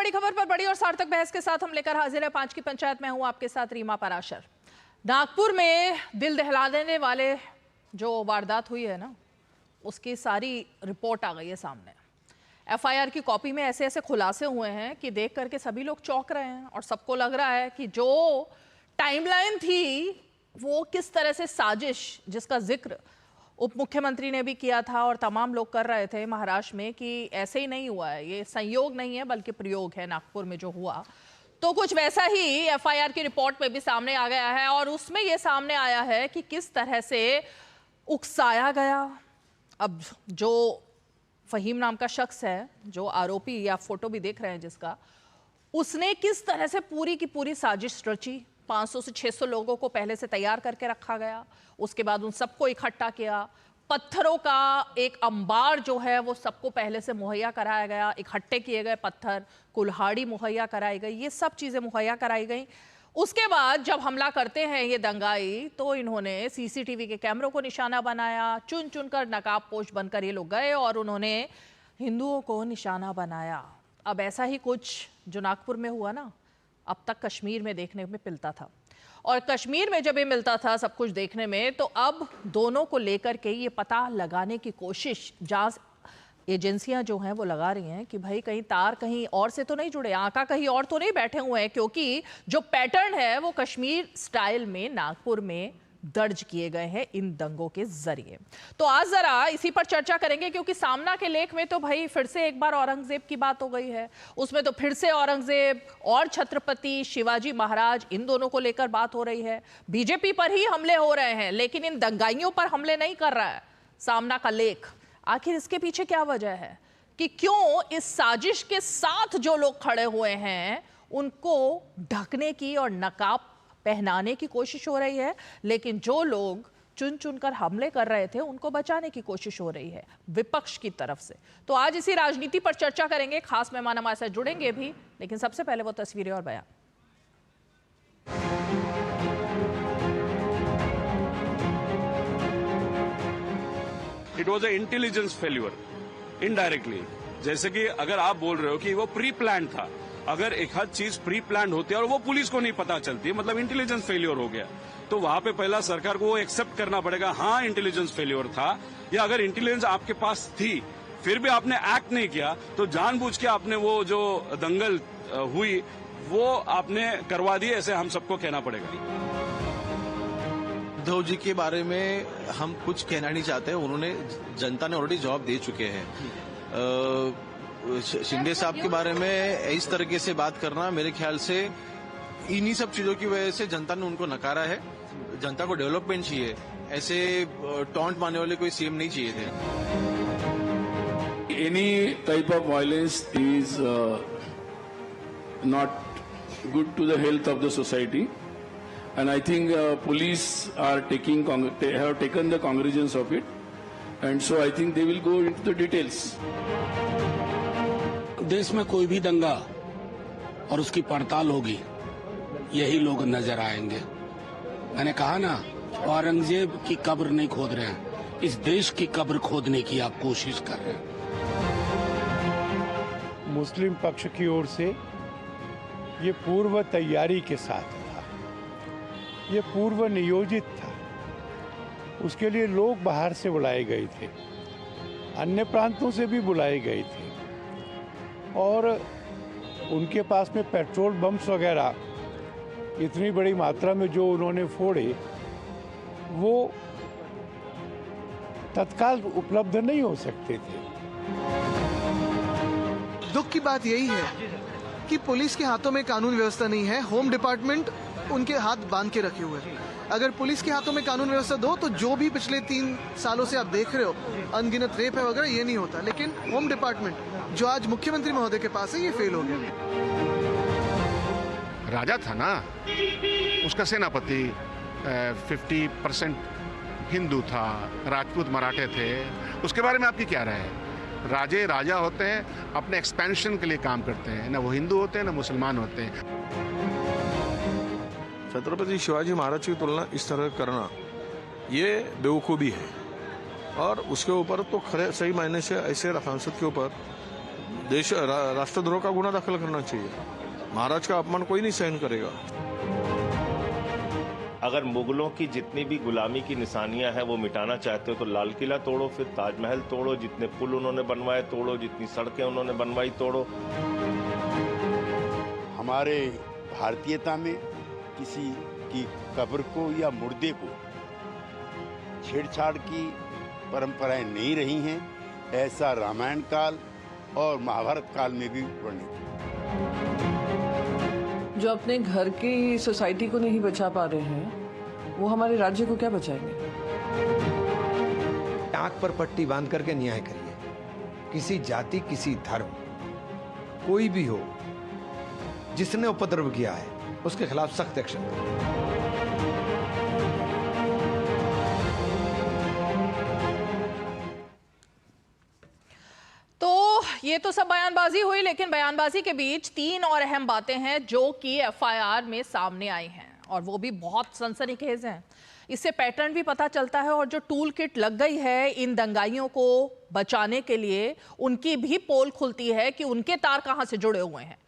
बड़ी खबर पर बड़ी और सार्थक बहस के साथ हम लेकर हाजिर है 5 की पंचायत में हूं आपके साथ रीमा पराशर। नागपुर में दिल दहला देने वाले जो वारदात हुई है ना, उसकी सारी रिपोर्ट आ गई है सामने। एफआईआर की कॉपी में ऐसे ऐसे खुलासे हुए हैं कि देख करके सभी लोग चौंक रहे हैं और सबको लग रहा है कि जो टाइमलाइन थी वो किस तरह से साजिश, जिसका जिक्र उप मुख्यमंत्री ने भी किया था और तमाम लोग कर रहे थे महाराष्ट्र में कि ऐसे ही नहीं हुआ है, ये संयोग नहीं है बल्कि प्रयोग है नागपुर में जो हुआ, तो कुछ वैसा ही एफआईआर की रिपोर्ट में भी सामने आ गया है। और उसमें ये सामने आया है कि किस तरह से उकसाया गया। अब जो फहीम नाम का शख्स है, जो आरोपी या फोटो भी देख रहे हैं जिसका, उसने किस तरह से पूरी की पूरी साजिश रची। 500 से 600 लोगों को पहले से तैयार करके रखा गया, उसके बाद उन सबको इकट्ठा किया, पत्थरों का एक अंबार जो है वो सबको पहले से मुहैया कराया गया, इकट्ठे किए गए पत्थर, कुल्हाड़ी मुहैया कराई गई, ये सब चीज़ें मुहैया कराई गई। उसके बाद जब हमला करते हैं ये दंगाई, तो इन्होंने सीसीटीवी के कैमरों को निशाना बनाया, चुन चुन कर नकाबपोश बनकर ये लोग गए और उन्होंने हिंदुओं को निशाना बनाया। अब ऐसा ही कुछ जो नागपुर में हुआ ना, अब तक कश्मीर में देखने में मिलता था, और कश्मीर में जब ये मिलता था सब कुछ देखने में, तो अब दोनों को लेकर के ये पता लगाने की कोशिश जांच एजेंसियां जो हैं वो लगा रही हैं कि भाई कहीं तार कहीं और से तो नहीं जुड़े, आका कहीं और तो नहीं बैठे हुए हैं, क्योंकि जो पैटर्न है वो कश्मीर स्टाइल में नागपुर में दर्ज किए गए हैं इन दंगों के जरिए। तो आज जरा इसी पर चर्चा करेंगे, क्योंकि सामना के लेख में तो भाई फिर से एक बार औरंगजेब की बात हो गई है, उसमें तो फिर से औरंगजेब और छत्रपति शिवाजी महाराज, इन दोनों को लेकर बात हो रही है। बीजेपी पर ही हमले हो रहे हैं, लेकिन इन दंगाइयों पर हमले नहीं कर रहा है सामना का लेख। आखिर इसके पीछे क्या वजह है कि क्यों इस साजिश के साथ जो लोग खड़े हुए हैं उनको ढकने की और नकाब पहनाने की कोशिश हो रही है, लेकिन जो लोग चुन चुनकर हमले कर रहे थे उनको बचाने की कोशिश हो रही है विपक्ष की तरफ से। तो आज इसी राजनीति पर चर्चा करेंगे, खास मेहमान हमारे साथ जुड़ेंगे भी, लेकिन सबसे पहले वो तस्वीरें और बयान। It was a intelligence failure indirectly. जैसे कि अगर आप बोल रहे हो कि वो प्री प्लान था, अगर एक हद चीज प्री प्लान होती है और वो पुलिस को नहीं पता चलती, मतलब इंटेलिजेंस फेल्योर हो गया, तो वहां पे पहला सरकार को वो एक्सेप्ट करना पड़ेगा, हाँ इंटेलिजेंस फेल्योर था। या अगर इंटेलिजेंस आपके पास थी फिर भी आपने एक्ट नहीं किया, तो जानबूझ के आपने वो जो दंगल हुई वो आपने करवा दी, ऐसे हम सबको कहना पड़ेगा। उद्धव जी के बारे में हम कुछ कहना नहीं चाहते, उन्होंने जनता ने ऑलरेडी जवाब दे चुके हैं। शिंदे साहब के बारे में इस तरीके से बात करना, मेरे ख्याल से इन्हीं सब चीजों की वजह से जनता ने उनको नकारा है। जनता को डेवलपमेंट चाहिए, ऐसे टॉन्ट मारने वाले कोई सीएम नहीं चाहिए थे। Any type of violence is not good to the health of the society, and I think police are have taken the cognizance of it, and so I think they will go into the details. देश में कोई भी दंगा और उसकी पड़ताल होगी, यही लोग नजर आएंगे। मैंने कहा ना, औरंगजेब की कब्र नहीं खोद रहे हैं, इस देश की कब्र खोदने की आप कोशिश कर रहे हैं। मुस्लिम पक्ष की ओर से ये पूर्व तैयारी के साथ, ये पूर्व नियोजित था। उसके लिए लोग बाहर से बुलाए गए थे, अन्य प्रांतों से भी बुलाए गए थे, और उनके पास में पेट्रोल बम्स वगैरह इतनी बड़ी मात्रा में जो उन्होंने फोड़े, वो तत्काल उपलब्ध नहीं हो सकते थे। दुख की बात यही है कि पुलिस के हाथों में कानून व्यवस्था नहीं है, होम डिपार्टमेंट उनके हाथ बांध के रखे हुए हैं। अगर पुलिस के हाथों में कानून व्यवस्था दो तो जो भी पिछले 3 सालों से आप देख रहे हो, अनगिनत रेप है वगैरह, ये नहीं होता। लेकिन होम डिपार्टमेंट जो आज मुख्यमंत्री महोदय के पास है, ये फेल हो गया। राजा था ना, उसका सेनापति 50% हिंदू था, राजपूत मराठे थे, उसके बारे में आपकी क्या राय है? राजे राजा होते हैं, अपने एक्सपेंशन के लिए काम करते हैं, ना वो हिंदू होते हैं ना मुसलमान होते हैं। छत्रपति शिवाजी महाराज की तुलना इस तरह करना ये बेवकूफ़ी है, और उसके ऊपर तो खरे सही मायने से ऐसे सांसद के ऊपर राष्ट्रद्रोह का गुना दाखिल करना चाहिए। महाराज का अपमान कोई नहीं सहन करेगा। अगर मुगलों की जितनी भी गुलामी की निशानियां हैं वो मिटाना चाहते हो तो लाल किला तोड़ो, फिर ताजमहल तोड़ो, जितने पुल उन्होंने बनवाए तोड़ो, जितनी सड़कें उन्होंने बनवाई तोड़ो। हमारे भारतीयता में किसी की कब्र को या मुर्दे को छेड़छाड़ की परंपराएं नहीं रही हैं। ऐसा रामायण काल और महाभारत काल में भी वर्णित। जो अपने घर की सोसाइटी को नहीं बचा पा रहे हैं वो हमारे राज्य को क्या बचाएंगे? आंख पर पट्टी बांध करके न्याय करिए। किसी जाति, किसी धर्म, कोई भी हो, जिसने उपद्रव किया है उसके खिलाफ सख्त एक्शन करिए। ये तो सब बयानबाजी हुई, लेकिन बयानबाजी के बीच तीन और अहम बातें हैं जो कि एफआईआर में सामने आई हैं और वो भी बहुत सनसनीखेज हैं। इससे पैटर्न भी पता चलता है और जो टूल किट लग गई है इन दंगाइयों को बचाने के लिए, उनकी भी पोल खुलती है कि उनके तार कहां से जुड़े हुए हैं।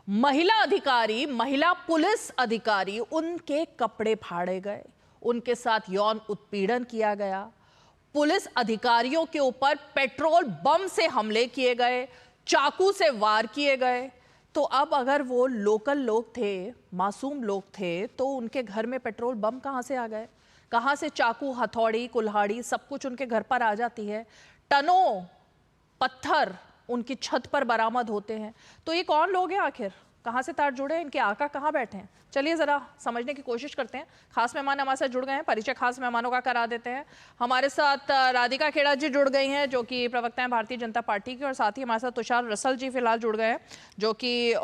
महिला अधिकारी, महिला पुलिस अधिकारी, उनके कपड़े फाड़े गए, उनके साथ यौन उत्पीड़न किया गया, पुलिस अधिकारियों के ऊपर पेट्रोल बम से हमले किए गए, चाकू से वार किए गए। तो अब अगर वो लोकल लोग थे, मासूम लोग थे, तो उनके घर में पेट्रोल बम कहां से आ गए? कहां से चाकू, हथौड़ी, कुल्हाड़ी, सब कुछ उनके घर पर आ जाती है। टनों पत्थर उनकी छत पर बरामद होते हैं। तो ये कौन लोग हैं आखिर? कहां से तार जुड़े हैं? इनके आका कहां बैठे हैं? चलिए जरा समझने की कोशिश करते हैं। खास मेहमान हमारे साथ जुड़ गए हैं, परिचय खास मेहमानों का करा देते हैं। हमारे साथ राधिका खेड़ा जी जुड़ गई हैं जो कि प्रवक्ता हैं भारतीय जनता पार्टी की, और साथ ही हमारे साथ तुषार रसल जी फिलहाल जुड़ गए हैं जो कि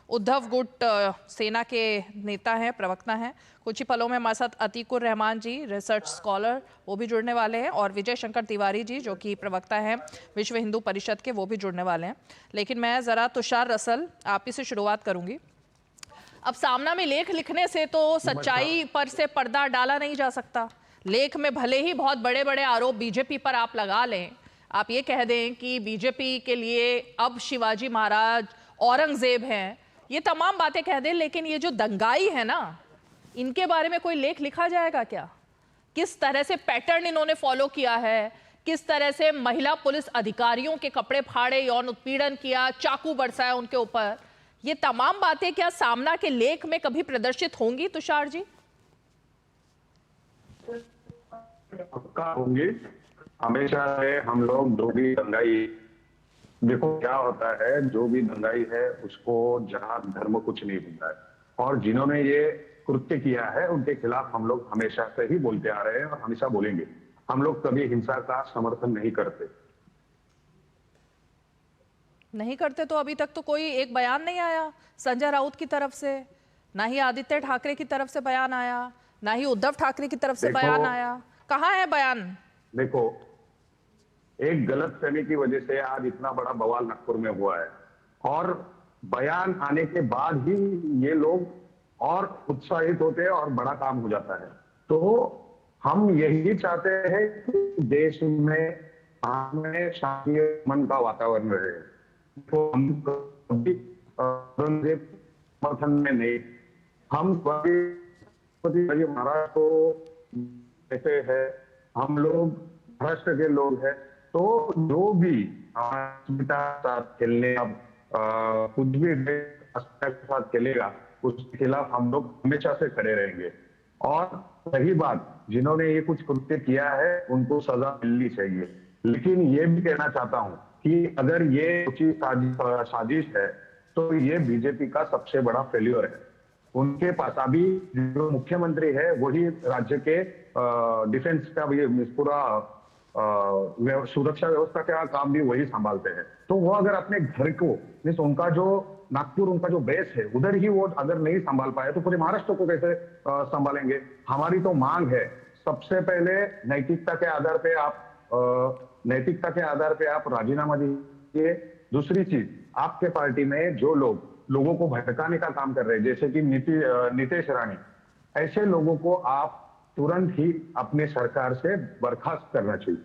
उद्धव गुट सेना के नेता हैं, प्रवक्ता हैं। कुछ ही पलों में हमारे साथ अतीकुर रहमान जी, रिसर्च स्कॉलर, वो भी जुड़ने वाले हैं, और विजय शंकर तिवारी जी जो कि प्रवक्ता हैं विश्व हिंदू परिषद के, वो भी जुड़ने वाले हैं। लेकिन मैं ज़रा तुषार रसल आप ही से शुरुआत करूंगी। अब सामना में लेख लिखने से तो सच्चाई पर से पर्दा डाला नहीं जा सकता। लेख में भले ही बहुत बड़े बड़े आरोप बीजेपी पर आप लगा लें, आप ये कह दें कि बीजेपी के लिए अब शिवाजी महाराज औरंगजेब हैं, ये तमाम बातें कह दें, लेकिन ये जो दंगाई है ना, इनके बारे में कोई लेख लिखा जाएगा क्या? किस तरह से पैटर्न इन्होंने फॉलो किया है, किस तरह से महिला पुलिस अधिकारियों के कपड़े फाड़े, यौन उत्पीड़न किया, चाकू बरसाया उनके ऊपर, ये तमाम बातें क्या सामना के लेख में कभी प्रदर्शित होंगी तुषार जी? पक्का होंगी। हमेशा है हम लोग जो भी दंगाई, देखो क्या होता है, जो भी दंगाई है उसको जात धर्म कुछ नहीं होता है, और जिन्होंने ये कृत्य किया है उनके खिलाफ हम लोग हमेशा से ही बोलते आ रहे हैं और हमेशा बोलेंगे। हम लोग कभी हिंसा का समर्थन नहीं करते। नहीं करते तो अभी तक तो कोई एक बयान नहीं आया संजय राउत की तरफ से, ना ही आदित्य ठाकरे की तरफ से बयान आया, ना ही उद्धव ठाकरे की तरफ से बयान आया। कहाँ है बयान? देखो, एक गलतफहमी की वजह से आज इतना बड़ा बवाल नागपुर में हुआ है, और बयान आने के बाद ही ये लोग और उत्साहित होते हैं और बड़ा काम हो जाता है। तो हम यही चाहते हैं कि देश में शांति मन का वातावरण रहे। तो हम कभी समर्थन में नहीं, हम कभी महाराज को कहते हैं, हम लोग महाराष्ट्र के लोग हैं, तो जो भी साथ खेलने, अब कुछ भी के साथ खेलेगा उसके खिलाफ हम लोग हमेशा से खड़े रहेंगे। और सही बात, जिन्होंने ये कुछ कृत्य किया है उनको सजा मिलनी चाहिए। लेकिन ये भी कहना चाहता हूं कि अगर ये साजिश है तो ये बीजेपी का सबसे बड़ा फेल्योर है। उनके पास अभी जो मुख्यमंत्री है वही राज्य के डिफेंस का भी पूरा सुरक्षा व्यवस्था का काम भी वही संभालते हैं। तो वो अगर अपने घर को, उनका जो नागपुर, उनका जो बेस है, उधर ही वो अगर नहीं संभाल पाए तो पूरे महाराष्ट्र को कैसे संभालेंगे? हमारी तो मांग है, सबसे पहले नैतिकता के आधार पे आप राजीनामा दीजिए। दूसरी चीज, आपके पार्टी में जो लोगों को भटकाने का काम कर रहे हैं, जैसे कि नीतीश राणी, ऐसे लोगों को आप तुरंत ही अपने सरकार से बर्खास्त करना चाहिए।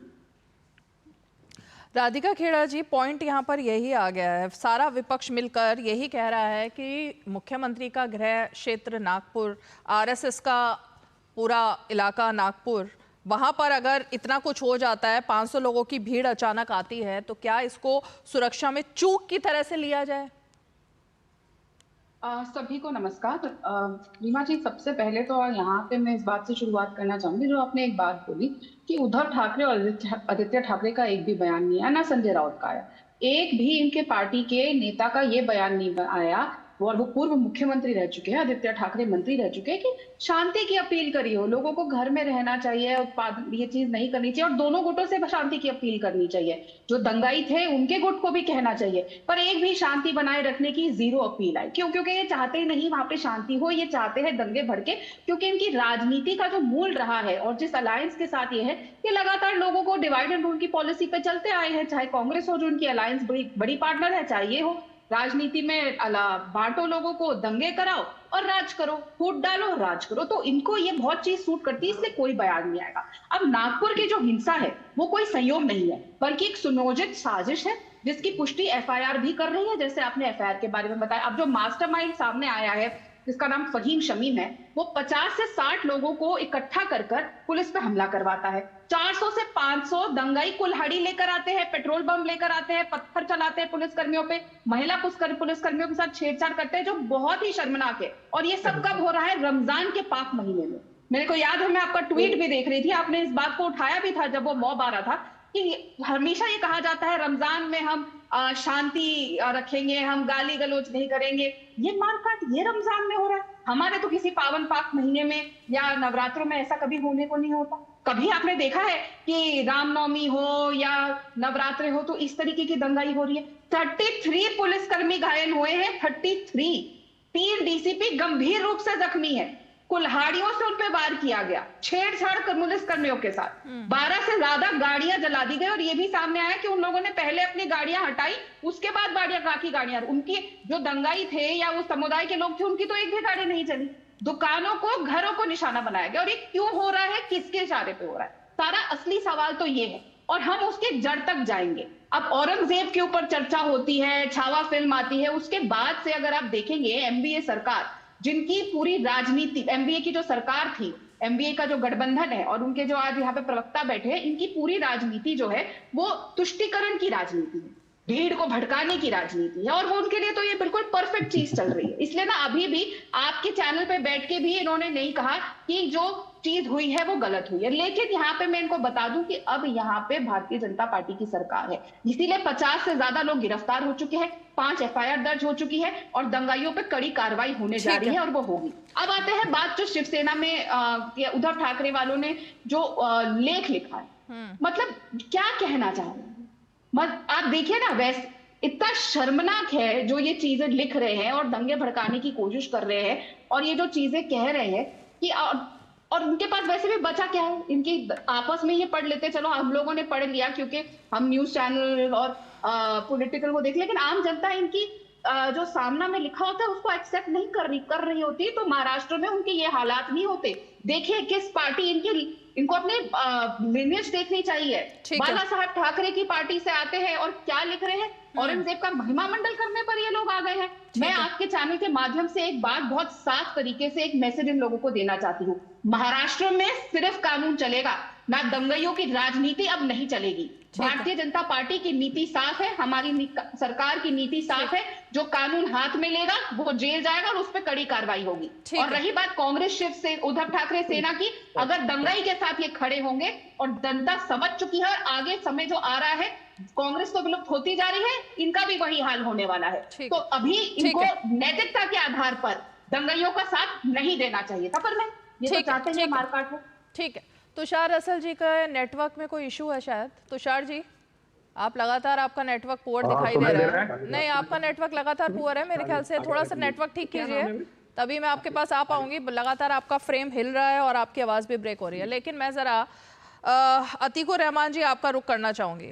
राधिका खेड़ा जी, पॉइंट यहाँ पर यही आ गया है, सारा विपक्ष मिलकर यही कह रहा है कि मुख्यमंत्री का गृह क्षेत्र नागपुर, आरएसएस का पूरा इलाका नागपुर, वहां पर अगर इतना कुछ हो जाता है, 500 लोगों की भीड़ अचानक आती है, तो क्या इसको सुरक्षा में चूक की तरह से लिया जाए? सभी को नमस्कार। रीमा जी, सबसे पहले तो यहाँ पे मैं इस बात से शुरुआत करना चाहूंगी, जो आपने एक बात बोली कि उद्धव ठाकरे और आदित्य ठाकरे का एक भी बयान नहीं आया, ना संजय राउत का आया, एक भी इनके पार्टी के नेता का ये बयान नहीं आया, और वो पूर्व मुख्यमंत्री रह चुके हैं, आदित्य ठाकरे मंत्री रह चुके हैं, कि शांति की अपील करी हो, लोगों को घर में रहना चाहिए, उत्पादन ये चीज नहीं करनी चाहिए, और दोनों गुटों से शांति की अपील करनी चाहिए। जो दंगाई थे उनके गुट को भी कहना चाहिए, पर एक भी शांति बनाए रखने की जीरो अपील आई। क्यों? क्योंकि ये चाहते ही नहीं वहां पे शांति हो, ये चाहते हैं दंगे भड़के, क्योंकि इनकी राजनीति का जो मूल रहा है और जिस अलायंस के साथ ये है, ये लगातार लोगों को डिवाइड एंड रूल की पॉलिसी पे चलते आए हैं, चाहे कांग्रेस हो जो उनकी अलायंस बड़ी पार्टनर है, चाहे ये हो, राजनीति में बांटो लोगों को, दंगे कराओ और राज करो, फूट डालो राज करो। तो इनको ये बहुत चीज सूट करती है, इसलिए कोई बयान नहीं आएगा। अब नागपुर की जो हिंसा है वो कोई संयोग नहीं है, बल्कि एक सुनियोजित साजिश है, जिसकी पुष्टि एफआईआर भी कर रही है, जैसे आपने एफआईआर के बारे में बताया। अब जो मास्टरमाइंड सामने आया है, जिसका नाम फहीम शमीम है, वो 50 से 60 लोगों को इकट्ठा कर पुलिस पे हमला करवाता है। 400 से 500 दंगाई कुल्हाड़ी लेकर आते हैं, पेट्रोल बम लेकर आते हैं, पत्थर चलाते हैं पुलिसकर्मियों पे, महिला पुलिसकर्मियों के साथ छेड़छाड़ करते हैं, जो बहुत ही शर्मनाक है। और ये सब कब हो रहा है? रमजान के पाक महीने में। मेरे को याद है, मैं आपका ट्वीट भी देख रही थी, आपने इस बात को उठाया भी था जब वो मॉब आ रहा था, कि हमेशा ये कहा जाता है रमजान में हम शांति रखेंगे, हम गाली गलौज नहीं करेंगे। ये मारकाट ये रमजान में हो रहा है। हमारे तो किसी पावन पाक महीने में या नवरात्रों में ऐसा कभी होने को नहीं होता। कभी आपने देखा है कि रामनवमी हो या नवरात्रे हो तो इस तरीके की दंगाई हो रही है? 33 पुलिसकर्मी घायल हुए हैं, 33। 3 डीसीपी गंभीर रूप से जख्मी है, कुल्हाड़ियों से उन पे वार किया गया, छेड़छाड़ कर पुलिसकर्मियों के साथ, 12 से ज्यादा गाड़ियां जला दी गई। और ये भी सामने आया कि उन लोगों ने पहले अपनी गाड़ियां हटाई, उसके बाद बाकी गाड़ियां, उनकी जो दंगाई थे या उस समुदाय के लोग थे, उनकी तो एक भी गाड़ी नहीं चली। दुकानों को, घरों को निशाना बनाया गया। और ये क्यों हो रहा है, किसके इशारे पे हो रहा है? सारा असली सवाल तो ये है, और हम उसके जड़ तक जाएंगे। अब औरंगजेब के ऊपर चर्चा होती है, छावा फिल्म आती है, उसके बाद से अगर आप देखेंगे एमबीए सरकार, जिनकी पूरी राजनीति, एमबीए की जो सरकार थी, एमबीए का जो गठबंधन है और उनके जो आज यहाँ पे प्रवक्ता बैठे हैं, इनकी पूरी राजनीति जो है वो तुष्टीकरण की राजनीति है, भीड़ को भड़काने की राजनीति है, और वो उनके लिए तो ये बिल्कुल परफेक्ट चीज चल रही है। इसलिए ना अभी भी आपके चैनल पे बैठ के भी इन्होंने नहीं कहा कि जो चीज हुई है वो गलत हुई है। लेकिन यहाँ पे मैं इनको बता दूं कि अब यहाँ पे भारतीय जनता पार्टी की सरकार है, इसीलिए 50 से ज्यादा लोग गिरफ्तार हो चुके हैं, 5 एफआईआर दर्ज हो चुकी है, और दंगाइयों पे कड़ी कार्रवाई होने जा रही है, और वो होगी। अब आते हैं बात जो शिवसेना में उद्धव ठाकरे वालों ने जो लेख लिखा है, मतलब क्या कहना चाह रहे हैं? आप देखिए ना, वैसे इतना शर्मनाक है जो ये चीजें लिख रहे हैं और दंगे भड़काने की कोशिश कर रहे हैं, और ये जो चीजें कह रहे हैं कि और उनके पास वैसे भी बचा क्या है? इनकी आपस में ये पढ़ लेते, चलो हम लोगों ने पढ़ लिया क्योंकि हम न्यूज चैनल और पॉलिटिकल को देख, लेकिन आम जनता इनकी जो सामना में लिखा होता है उसको एक्सेप्ट नहीं कर रही होती, तो महाराष्ट्र में उनके ये हालात नहीं होते। देखिए किस पार्टी इनको अपने लिनियज देखनी चाहिए। बाला साहब ठाकरे की पार्टी से आते हैं और क्या लिख रहे हैं? औरंगजेब का महिमा मंडल करने पर ये लोग आ गए हैं। मैं आपके चैनल के माध्यम से एक बात बहुत साफ तरीके से एक मैसेज इन लोगों को देना चाहती हूँ। महाराष्ट्र में सिर्फ कानून चलेगा, ना दंगाइयों की राजनीति अब नहीं चलेगी। भारतीय जनता पार्टी की नीति साफ है, हमारी सरकार की नीति साफ है, जो कानून हाथ में लेगा वो जेल जाएगा और उस पर कड़ी कार्रवाई होगी। और रही बात कांग्रेस से उद्धव ठाकरे सेना की, अगर दंगाई के साथ ये खड़े होंगे, और जनता समझ चुकी है, आगे समय जो आ रहा है कांग्रेस तो विलुप्त होती जा रही है, इनका भी वही हाल होने वाला है। तो अभी इनको नैतिकता के आधार पर दंगाइयों का साथ नहीं देना चाहिए था, पर ये तो चाहते हैं मारकाट हो। ठीक है, तुषार रसल जी का नेटवर्क में कोई इशू है शायद। तुषार जी, आप लगातार, आपका नेटवर्क पुअर दिखाई दे रहा है। नहीं, आपका नेटवर्क लगातार पुअर है, मेरे ख्याल से थोड़ा सा नेटवर्क ठीक कीजिए, तभी मैं आपके पास आ पाऊंगी। लगातार आपका फ्रेम हिल रहा है और आपकी आवाज भी ब्रेक हो रही है। लेकिन मैं जरा अतीकुर रहमान जी आपका रुख करना चाहूंगी।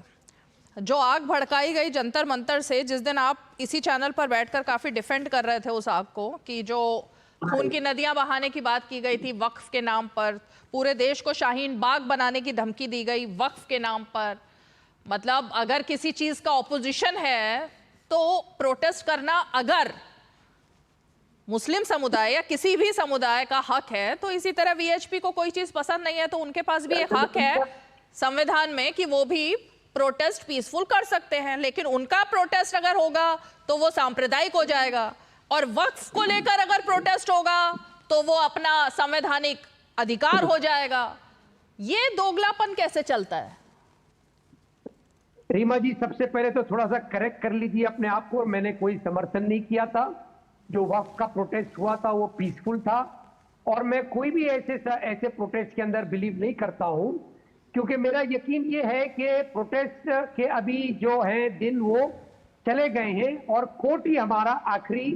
जो आग भड़काई गई जंतर मंतर से, जिस दिन आप इसी चैनल पर बैठकर काफी डिफेंड कर रहे थे उस आग को, कि जो खून की नदियां बहाने की बात की गई थी वक्फ के नाम पर, पूरे देश को शाहीन बाग बनाने की धमकी दी गई वक्फ के नाम पर, मतलब अगर किसी चीज का ऑपोजिशन है तो प्रोटेस्ट करना अगर मुस्लिम समुदाय या किसी भी समुदाय का हक है, तो इसी तरह वीएचपी को कोई चीज पसंद नहीं है तो उनके पास भी एक हक है संविधान में कि वो भी प्रोटेस्ट पीसफुल कर सकते हैं। लेकिन उनका प्रोटेस्ट अगर होगा तो वो सांप्रदायिक हो जाएगा, और वक्फ को लेकर अगर प्रोटेस्ट होगा तो वो अपना संवैधानिक अधिकार हो जाएगा। ये दोगलापन कैसे चलता है? रीमा जी, सबसे पहले तो थोड़ा सा करेक्ट कर लीजिए अपने आप को। मैंने कोई समर्थन नहीं किया था। जो वक्फ का प्रोटेस्ट हुआ था वो पीसफुल था, और मैं कोई भी ऐसे प्रोटेस्ट के अंदर बिलीव नहीं करता हूं, क्योंकि मेरा यकीन ये है कि प्रोटेस्ट के अभी जो है दिन वो चले गए हैं, और कोर्ट ही हमारा आखिरी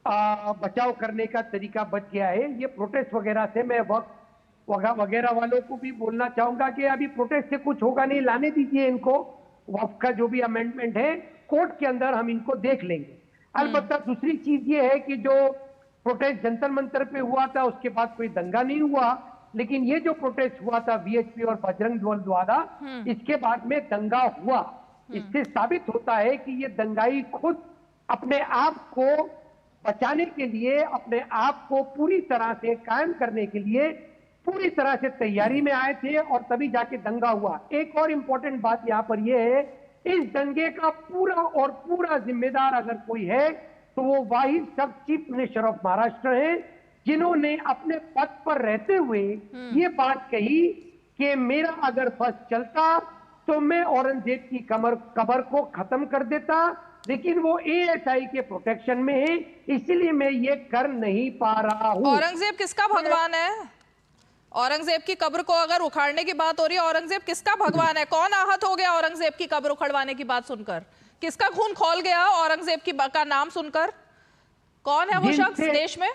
बचाव करने का तरीका बच गया है। ये प्रोटेस्ट वगैरह से मैं वक्फ वगैरह वालों को भी बोलना चाहूंगा कि अभी प्रोटेस्ट से कुछ होगा नहीं, लाने दीजिए इनको। वक्फ का जो भी अमेंडमेंट है कोर्ट के अंदर हम इनको देख लेंगे। अलबत्ता दूसरी चीज ये है कि जो प्रोटेस्ट जंतर मंतर पे हुआ था उसके बाद कोई दंगा नहीं हुआ, लेकिन ये जो प्रोटेस्ट हुआ था वीएचपी और बजरंग दल द्वारा, इसके बाद में दंगा हुआ। इससे साबित होता है कि ये दंगाई खुद अपने आप को बचाने के लिए, अपने आप को पूरी तरह से कायम करने के लिए पूरी तरह से तैयारी में आए थे, और तभी जाके दंगा हुआ। एक और इंपॉर्टेंट बात यहां पर यह है, इस दंगे का पूरा जिम्मेदार अगर कोई है तो वो वाहिद शख्स चीफ मिनिस्टर ऑफ महाराष्ट्र हैं, जिन्होंने अपने पद पर रहते हुए ये बात कही कि मेरा अगर बस चलता तो मैं औरंगजेब की कब्र को खत्म कर देता, लेकिन वो एएसआई के प्रोटेक्शन में है, इसीलिए मैं ये कर नहीं पा रहा हूं। औरंगजेब किसका भगवान है? औरंगजेब की कब्र को अगर उखाड़ने की बात हो रही है, औरंगजेब किसका भगवान है? कौन आहत हो गया औरंगजेब की कब्र उखड़वाने की बात सुनकर? किसका खून खौल गया औरंगजेब का नाम सुनकर? कौन है वो शख्स देश में?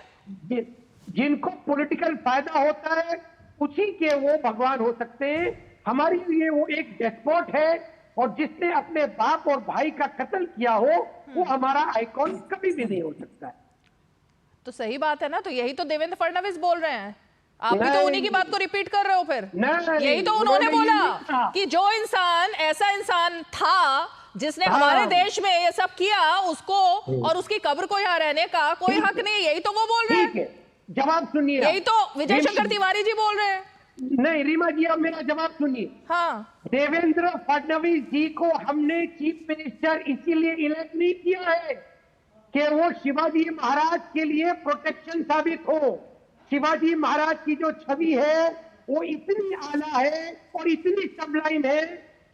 जिनको पॉलिटिकल फायदा होता है उसी के वो भगवान हो सकते हैं। हमारे लिए वो एक डेस्पोट है, और जिसने अपने बाप और भाई का कत्ल किया हो वो हमारा आइकॉन कभी भी नहीं हो सकता है। तो सही बात है ना, तो यही तो देवेंद्र फडणवीस बोल रहे हैं। आप भी तो उन्हीं की बात को रिपीट कर रहे हो फिर। यही तो उन्होंने बोला कि जो इंसान ऐसा इंसान था जिसने हमारे देश में ये सब किया, उसको और उसकी कब्र को यहाँ रहने का कोई हक नहीं। यही तो वो बोल रहे हैं। जवाब सुनिए। यही तो विजय शंकर तिवारी जी बोल रहे हैं। नहीं रीमा जी, अब मेरा जवाब सुनिए। हाँ, देवेंद्र फडणवीस जी को हमने चीफ मिनिस्टर इसीलिए इलेक्ट नहीं किया है कि वो शिवाजी महाराज के लिए प्रोटेक्शन साबित हो। शिवाजी महाराज की जो छवि है वो इतनी आला है और इतनी सबलाइन है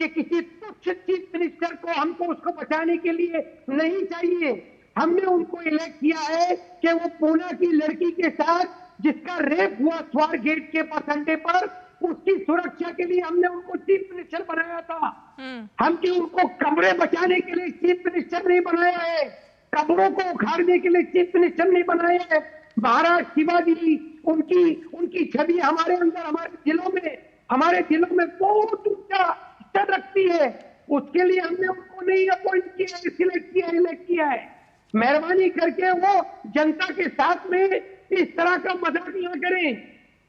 कि किसी तुच्छ चीफ मिनिस्टर को हमको उसको बचाने के लिए नहीं चाहिए। हमने उनको इलेक्ट किया है कि वो पूना की लड़की के साथ जिसका रेप हुआ स्वार गेट के बस अड्डे पर, उसकी सुरक्षा के लिए हमने उनको चीफ मिनिस्टर बनाया था। हमने उनको कब्रें बचाने के लिए चीफ मिनिस्टर नहीं बनाया है, कब्रों को उखाड़ने के लिए चीफ मिनिस्टर नहीं बनाया है। महाराज शिवाजी, उनकी छवि हमारे अंदर, हमारे दिलों में बहुत ऊंचा स्तर रखती है। उसके लिए हमने उनको नहीं अपॉइंट किया, इलेक्ट किया है। मेहरबानी करके वो जनता के साथ में इस तरह का मजाक ना करें।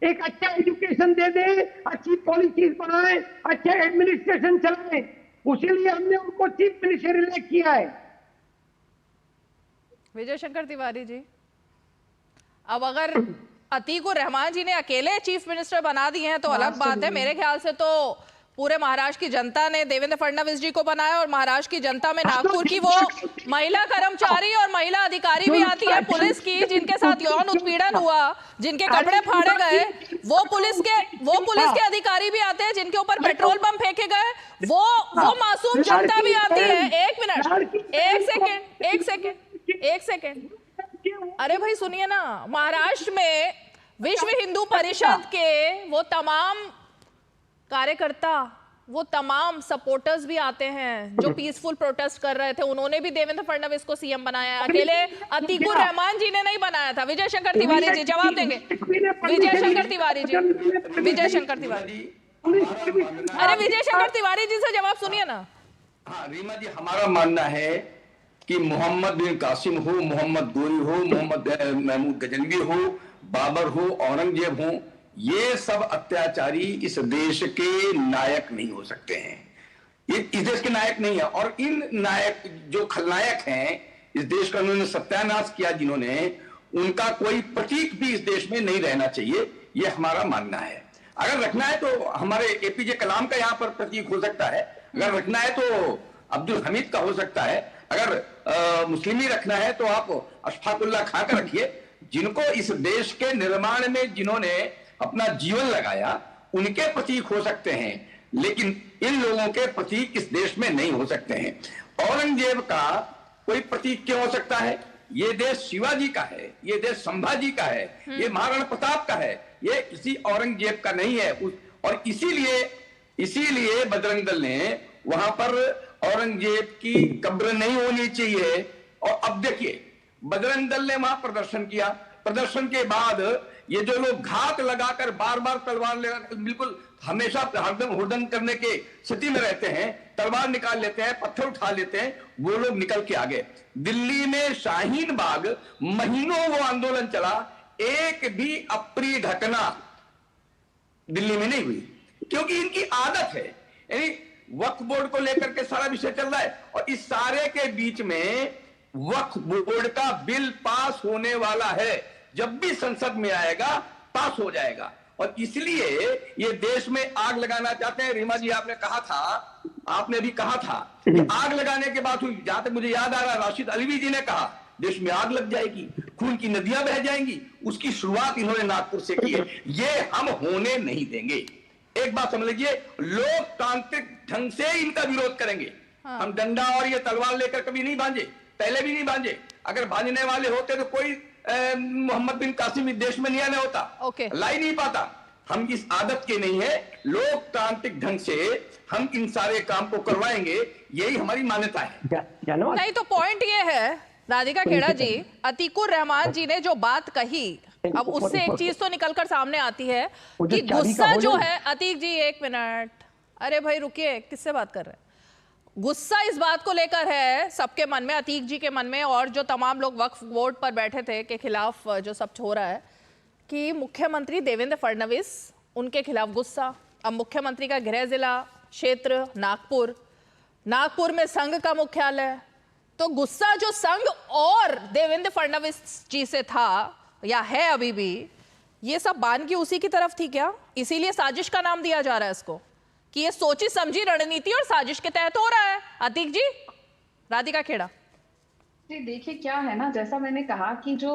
एक अच्छा एजुकेशन दे दे, अच्छी पॉलिसीज बनाए, अच्छा एडमिनिस्ट्रेशन चलाए, उसी लिए हमने उनको चीफ मिनिस्टर इलेक्ट किया है। विजय शंकर तिवारी जी, अब अगर अतीकुर रहमान जी ने अकेले चीफ मिनिस्टर बना दिए हैं तो अलग बात है। मेरे ख्याल से तो पूरे महाराष्ट्र की जनता ने देवेंद्र फडणवीस जी को बनाया, और महाराष्ट्र की जनता में नागपुर की वो महिला कर्मचारी और महिला अधिकारी भी आती है पुलिस की, जिनके साथ यौन उत्पीड़न हुआ, जिनके कपड़े फाड़े गए, वो पुलिस के अधिकारी भी आते हैं, जिनके ऊपर पेट्रोल बम फेंके गए, वो मासूम जनता भी आती है। एक मिनट, एक सेकेंड, अरे भाई सुनिए ना, महाराष्ट्र में विश्व हिंदू परिषद के वो तमाम कार्यकर्ता, वो तमाम सपोर्टर्स भी आते हैं जो पीसफुल प्रोटेस्ट कर रहे थे। उन्होंने भी देवेंद्र फडणवीस को सीएम बनाया, अकेले अतीकुर रहमान जी ने नहीं बनाया था। विजय शंकर तिवारी जी जवाब देंगे। विजय शंकर तिवारी जी, अरे विजय शंकर तिवारी जी से जवाब सुनिए ना। हाँ रीमा जी, हमारा मानना है कि मोहम्मद बिन कासिम हो, मोहम्मद गोरी हो, मोहम्मद महमूद गजनवी हो, बाबर हो, औरंगजेब हो, ये सब अत्याचारी इस देश के नायक नहीं हो सकते हैं। ये इस देश के नायक नहीं है। और इन नायक जो खलनायक हैं इस देश का, उन्होंने सत्यानाश किया जिन्होंने, उनका कोई प्रतीक भी इस देश में नहीं रहना चाहिए, ये हमारा मानना है। अगर रखना है तो हमारे एपीजे कलाम का यहाँ पर प्रतीक हो सकता है, अगर रखना है तो अब्दुल हमीद का हो सकता है, अगर मुस्लिमी रखना है तो आप अशफाकुल्लाह खां का रखिए। जिनको इस देश के निर्माण में जिन्होंने अपना जीवन लगाया उनके प्रतीक हो सकते हैं, लेकिन इन लोगों के प्रतीक इस देश में नहीं हो सकते हैं। औरंगजेब का कोई प्रतीक क्यों हो सकता है? ये देश शिवाजी का है, ये देश संभाजी का है, ये महाराणा प्रताप का है, ये किसी औरंगजेब का नहीं है। और इसीलिए बजरंग दल ने वहां पर औरंगजेब की कब्र नहीं होनी चाहिए। और अब देखिए बजरंग दल ने वहां प्रदर्शन किया, प्रदर्शन के बाद ये जो लोग घात लगाकर बार बार तलवार लेकर बिल्कुल हमेशा हरदम हुड़दंग करने के स्थिति में रहते हैं, तलवार निकाल लेते हैं, पत्थर उठा लेते हैं, वो लोग निकल के आ गए। दिल्ली में शाहीन बाग महीनों वो आंदोलन चला, एक भी अप्रिय घटना दिल्ली में नहीं हुई, क्योंकि इनकी आदत है। यानी वक्फ बोर्ड को लेकर के सारा विषय चल रहा है और इस सारे के बीच में वक्फ बोर्ड का बिल पास होने वाला है, जब भी संसद में आएगा पास हो जाएगा। और इसलिए ये देश में आग लगाना चाहते हैं। रीमा जी आपने कहा था, आपने भी कहा था कि आग लगाने के बाद हुई, जहां तक मुझे याद आ रहा है राशिद अलवी जी ने कहा देश में आग लग जाएगी, खून की नदियां बह जाएंगी, उसकी शुरुआत इन्होंने नागपुर से की है। ये हम होने नहीं देंगे। एक बात समझ लीजिए, लोकतांत्रिक ढंग से इनका विरोध करेंगे। हम डंडा और ये तलवार लेकर कभी नहीं बांधे, पहले भी नहीं बांधे। अगर बांधने वाले होते तो कोई मोहम्मद बिन कासिम इस देश में नहीं आने होता, ला ही नहीं पाता। हम इस आदत के नहीं है, लोकतांत्रिक ढंग से हम इन सारे काम को करवाएंगे, यही हमारी मान्यता है। नहीं तो पॉइंट ये है राधिका खेड़ा जी, अतीकुर रहमान जी ने जो बात कही, अब उससे एक चीज तो निकलकर सामने आती है कि गुस्सा जो है, अतीक जी एक मिनट, अरे भाई रुकिए, किससे बात कर रहे हैं? गुस्सा इस बात को लेकर है सबके मन में, अतीक जी के मन में और जो तमाम लोग वक्फ बोर्ड पर बैठे थे के खिलाफ जो सब हो रहा है कि मुख्यमंत्री देवेंद्र फडणवीस, उनके खिलाफ गुस्सा। अब मुख्यमंत्री का गृह जिला क्षेत्र नागपुर में संघ का मुख्यालय, तो गुस्सा जो संघ और देवेंद्र फडणवीस जी से था या है अभी भी, ये सब बान की उसी की तरफ थी क्या? इसीलिए साजिश का नाम दिया जा रहा है इसको, कि ये सोची समझी रणनीति और साजिश के तहत हो रहा है। अतीक जी, राधिका खेड़ा जी, देखिए क्या है ना, जैसा मैंने कहा कि जो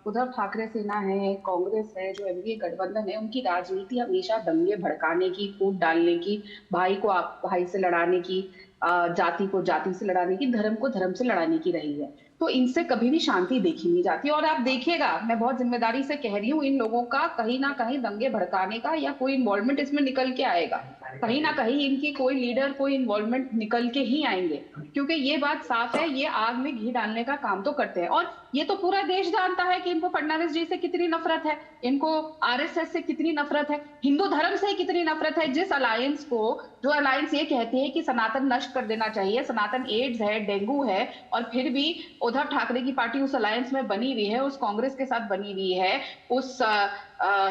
उद्धव ठाकरे सेना है, कांग्रेस है, जो एनडीए गठबंधन है, उनकी राजनीति हमेशा दंगे भड़काने की, फूट डालने की, भाई को भाई से लड़ाने की, जाति को जाति से लड़ाने की, धर्म को धर्म से लड़ाने की रही है। तो इनसे कभी भी शांति देखी नहीं जाती। और आप देखिएगा, मैं बहुत जिम्मेदारी से कह रही हूँ, इन लोगों का कहीं ना कहीं दंगे भड़काने का या कोई इन्वॉल्वमेंट इसमें निकल के आएगा। कहीं ना कहीं इनकी कोई लीडर, कोई इन्वॉल्वमेंट निकल के ही आएंगे, क्योंकि ये बात साफ है, ये आग में घी डालने का काम तो करते हैं। और ये तो पूरा देश जानता है कि इनको फडणवीस जी से कितनी नफरत है, इनको आरएसएस से कितनी नफरत है, हिंदू धर्म से कितनी नफरत है। जिस अलायंस को, जो अलायंस ये कहती है कि सनातन नष्ट कर देना चाहिए, सनातन एड्स है, डेंगू है, और फिर भी उद्धव ठाकरे की पार्टी उस अलायंस में बनी हुई है, उस कांग्रेस के साथ बनी हुई है, उस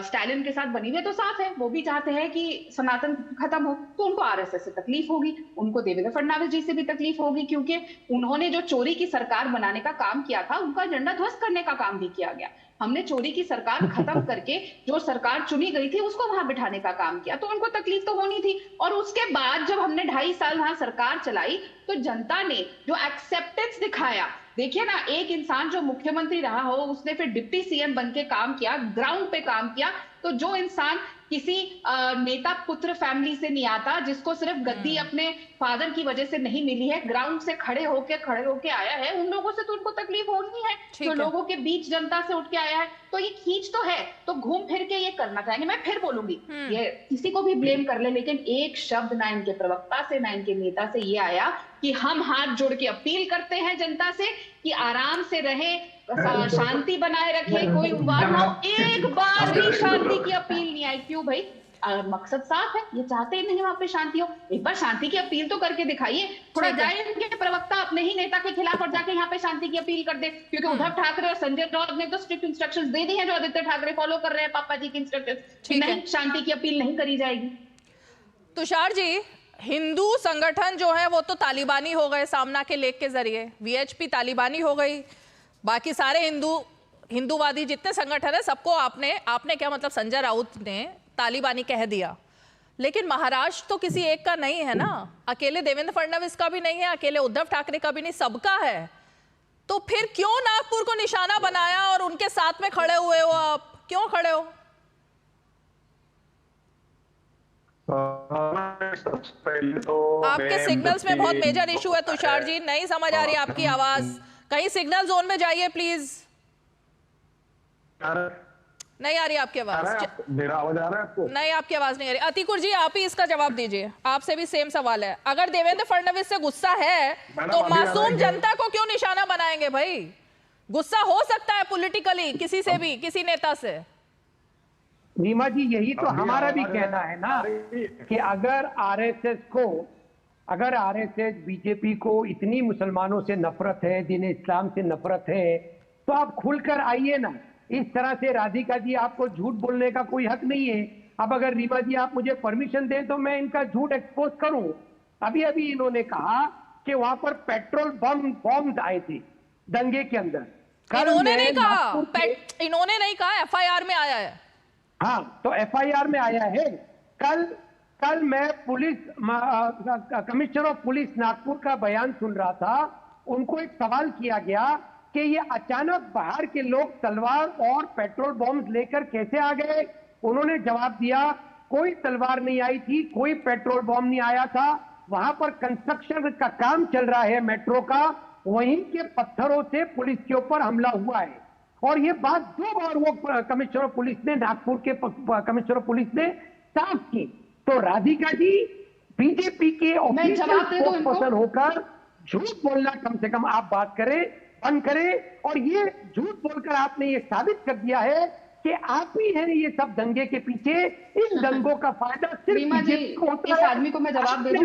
स्टालिन के साथ बनी हुई है, तो साफ है वो भी चाहते हैं कि सनातन खत्म हो। तो उनको आरएसएस से तकलीफ होगी, उनको देवेंद्र फडणवीस जी से भी तकलीफ होगी, क्योंकि उन्होंने जो चोरी की सरकार बनाने का काम किया था, उनका एजेंडा ध्वस्त करने का काम भी किया गया। हमने चोरी की सरकार खत्म करके जो सरकार चुनी गई थी उसको वहां बिठाने का काम किया, तो उनको तकलीफ तो होनी थी। और उसके बाद जब हमने 2.5 साल वहां सरकार चलाई, तो जनता ने जो एक्सेप्टेंस दिखाया, देखिए ना, एक इंसान जो मुख्यमंत्री रहा हो, उसने फिर डिप्टी सीएम बन के काम किया, ग्राउंड पे काम किया। तो जो इंसान किसी नेता पुत्र फैमिली से नहीं आता, जिसको सिर्फ गद्दी अपने फादर की वजह से नहीं मिली है, ग्राउंड से खड़े होके आया है, उन लोगों से तो उनको तकलीफ होनी है, जो लोगों के बीच जनता से उठ के आया है। तो ये खींच तो है, तो घूम फिर के ये करना चाहेंगे। मैं फिर बोलूंगी, ये किसी को भी ब्लेम कर ले, लेकिन एक शब्द ना इनके प्रवक्ता से ना इनके नेता से ये आया कि हम हाथ जोड़ के अपील करते हैं जनता से कि आराम से रहे, शांति बनाए रखे, कोई उम्मीद ना हो। एक बार भी शांति की अपील नहीं आई। क्यों भाई? मकसद साफ है, ये चाहते ही नहीं वहां पे शांति हो। एक बार शांति की अपील तो करके दिखाइए, थोड़ा जाए इनके प्रवक्ता अपने ही नेता के खिलाफ और जाके यहाँ पे शांति की अपील कर दे, क्योंकि उद्धव ठाकरे और संजय राउत ने तो स्ट्रिक्ट इंस्ट्रक्शंस दे दी हैं, जो आदित्य ठाकरे फॉलो कर रहे हैं पापा जी की इंस्ट्रक्शंस, नहीं शांति की अपील नहीं करी जाएगी। तुषार जी, हिंदू संगठन जो है वो तो तालिबानी हो गए सामना के लेख के जरिए, वीएचपी तालिबानी हो गई, बाकी सारे हिंदूवादी जितने संगठन है सबको आपने क्या मतलब संजय राउत ने तालिबानी कह दिया। लेकिन महाराष्ट्र तो किसी एक का नहीं है ना, अकेले देवेंद्र फडणवीस का भी नहीं है, अकेले उद्धव ठाकरे का भी नहीं, सबका है। तो फिर क्यों नागपुर को निशाना बनाया और उनके साथ में खड़े हुए हो आप, क्यों खड़े हो? आपके सिग्नल्स में बहुत मेजर इशू है तुषार जी, नहीं समझ आ रही आपकी आवाज, कहीं सिग्नल जोन में जाइए प्लीज। नहीं आ रही आपकी आवाज। मेरा आवाज आ रहा है आपको? नहीं, आपकी आवाज नहीं आ रही। अतिकुर जी आप ही इसका जवाब दीजिए, आपसे भी सेम सवाल है। अगर देवेंद्र फडणवीस से गुस्सा है तो मासूम जनता को क्यों निशाना बनाएंगे भाई? गुस्सा हो सकता है पॉलिटिकली किसी से भी, किसी नेता से। रीमा जी यही तो हमारा भी कहना है ना कि अगर आरएसएस बीजेपी को इतनी मुसलमानों से नफरत है, दीन इस्लाम से नफरत है, तो आप खुलकर आइए ना। इस तरह से राधिका जी आपको झूठ बोलने का कोई हक नहीं है। अब अगर रीमा जी आप मुझे परमिशन दें तो मैं इनका झूठ एक्सपोज करूं। अभी अभी इन्होंने कहा कि वहां पर पेट्रोल बम आए थे दंगे के अंदर। इन्होंने नहीं कहा, एफआईआर में आया है। हाँ, तो एफआईआर में आया है। कल मैं कमिश्नर ऑफ पुलिस नागपुर का बयान सुन रहा था। उनको एक सवाल किया गया कि ये अचानक बाहर के लोग तलवार और पेट्रोल बॉम्ब लेकर कैसे आ गए। उन्होंने जवाब दिया कोई तलवार नहीं आई थी, कोई पेट्रोल बॉम्ब नहीं आया था, वहां पर कंस्ट्रक्शन का काम चल रहा है मेट्रो का, वहीं के पत्थरों से पुलिस के ऊपर हमला हुआ है। और ये बात 2 बार वो कमिश्नर ऑफ पुलिस ने, नागपुर के कमिश्नर ऑफ पुलिस ने साफ की। तो राधिका जी बीजेपी के ऑफिशियल पर्सन होकर झूठ बोलना कम से कम आप बात करें, बंद करें। और ये झूठ बोलकर आपने ये साबित कर दिया है कि आप ही हैं ये सब दंगे के पीछे। इन दंगों का फायदा सिर्फ बीजेपी को होता है। इस आदमी को मैं जवाब दे दूं।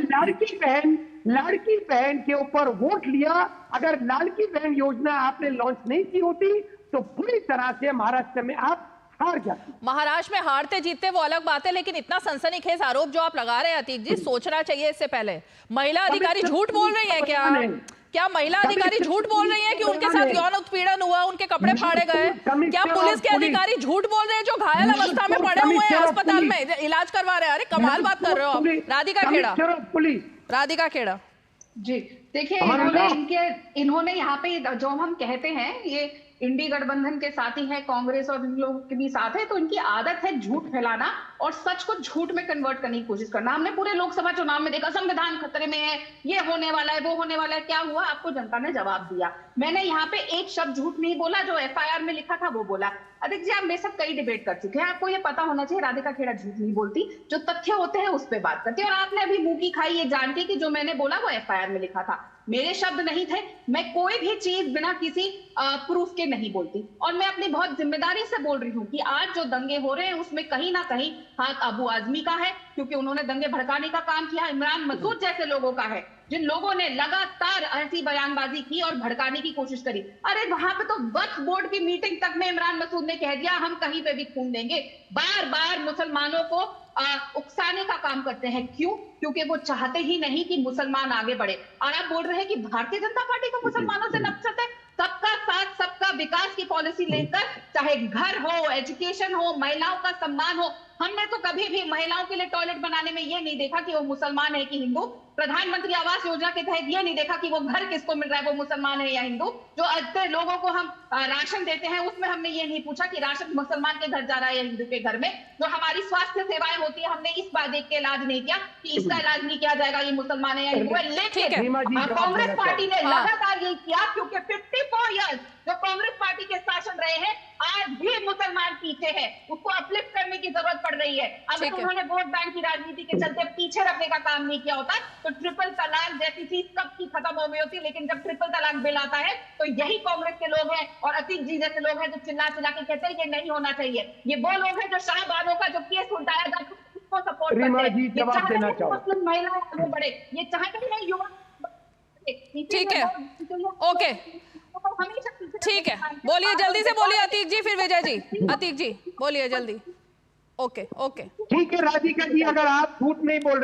लाड़की बहन के ऊपर वोट लिया। अगर लाड़की बहन योजना आपने लॉन्च नहीं की होती तो पूरी तरह से महाराष्ट्र में आप हार जाते। महाराष्ट्र में हारते जीतते वो अलग बात है, लेकिन इतना सनसनीखेज आरोप जो आप लगा रहे हैं अतीक जी, सोचना चाहिए इससे पहले। महिला अधिकारी झूठ बोल रही है क्या महिला अधिकारी झूठ बोल रही है कि उनके साथ यौन उत्पीड़न हुआ, उनके कपड़े फाड़े गए? क्या पुलिस के अधिकारी झूठ बोल रहे हैं जो घायल अवस्था में पड़े हुए हैं अस्पताल में इलाज करवा रहे हैं? अरे कमाल बात कर रहे हो आप। राधिका खेड़ा जी, देखिए इन्होंने यहाँ पे जो हम कहते हैं ये इंडी गठबंधन के साथी है, कांग्रेस और इन लोगों के भी साथ है, तो इनकी आदत है झूठ फैलाना और सच को झूठ में कन्वर्ट करने की कोशिश करना। हमने पूरे लोकसभा चुनाव में देखा संविधान खतरे में है, ये होने वाला है, वो होने वाला है। क्या हुआ? आपको जनता ने जवाब दिया। मैंने यहाँ पे एक शब्द झूठ नहीं बोला, जो एफआईआर में लिखा था वो बोला। अदिक जी आप मेरे साथ कई डिबेट कर चुके हैं, आपको ये पता होना चाहिए राधिका खेड़ा झूठ नहीं बोलती, जो तथ्य होते हैं उस पर बात करती है। और आपने अभी मुंह की खाई ये जान के कि जो मैंने बोला वो एफआईआर में लिखा था, मेरे शब्द नहीं थे। मैं कोई भी चीज बिना किसी प्रूफ के नहीं बोलती और मैं अपनी बहुत जिम्मेदारी से बोल रही हूँ कि आज जो दंगे हो रहे हैं उसमें कहीं ना कहीं हाथ अबू आजमी का है, क्योंकि उन्होंने दंगे भड़काने का काम किया। इमरान मसूद जैसे लोगों का है, जिन लोगों ने लगातार ऐसी बयानबाजी की और भड़काने की कोशिश करी। अरे वहां पे तो वक्फ बोर्ड की मीटिंग तक में इमरान मसूद ने कह दिया हम कहीं पे भी खून देंगे। बार बार मुसलमानों को उकसाने का काम करते हैं। क्यों? क्योंकि वो चाहते ही नहीं कि मुसलमान आगे बढ़े। और आप बोल रहे हैं कि भारतीय जनता पार्टी को मुसलमानों से नफरत है। सबका साथ सबका विकास की पॉलिसी लेकर, चाहे घर हो, एजुकेशन हो, महिलाओं का सम्मान हो, हमने तो कभी भी महिलाओं के लिए टॉयलेट बनाने में ये नहीं देखा कि वो मुसलमान है कि हिंदू। प्रधानमंत्री आवास योजना के तहत ये नहीं देखा कि वो घर किसको मिल रहा है, वो मुसलमान है या हिंदू। जो अच्छे लोगों को हम राशन देते हैं उसमें हमने ये नहीं पूछा कि राशन मुसलमान के घर जा रहा है या हिंदू के घर में। जो हमारी स्वास्थ्य सेवाएं होती है हमने इस बात देख के इलाज नहीं किया कि इसका इलाज नहीं किया जाएगा, ये मुसलमान है या हिंदू है। लेकिन कांग्रेस पार्टी ने लगातार ये किया, क्योंकि 54 ईयर्स जो कांग्रेस पार्टी के शासन रहे हैं आज भी मुसलमान पीछे है, उसको अपलिफ्ट करने की जरूरत पड़ रही है। अगर उन्होंने वोट बैंक की राजनीति के चलते पीछे रखने का काम नहीं किया होता तो ट्रिपल तलाक जैसी चीज कब की खत्म हो गई होती। लेकिन जब ट्रिपल तलाक बिल आता है तो यही कांग्रेस के लोग हैं और अतीक जी जैसे लोग हैं जो चिल्ला चिल्ला के कहते हैं ये नहीं होना चाहिए। ये वो लोग हैं जो शाहबानों का जो केस उठाया जाता है उसको सपोर्ट करते हैं। ये चाहते हैं कि मुस्लिम महिलाएं आगे बढ़े, ये चाहते हैं युवा। ठीक है, ओके, ठीक है, बोलिए जल्दी से बोलिए अतीक जी, फिर विजय जी। अतीक जी बोलिए जल्दी। ओके ओके ठीक है राधिका जी, अगर आप झूठ नहीं बोल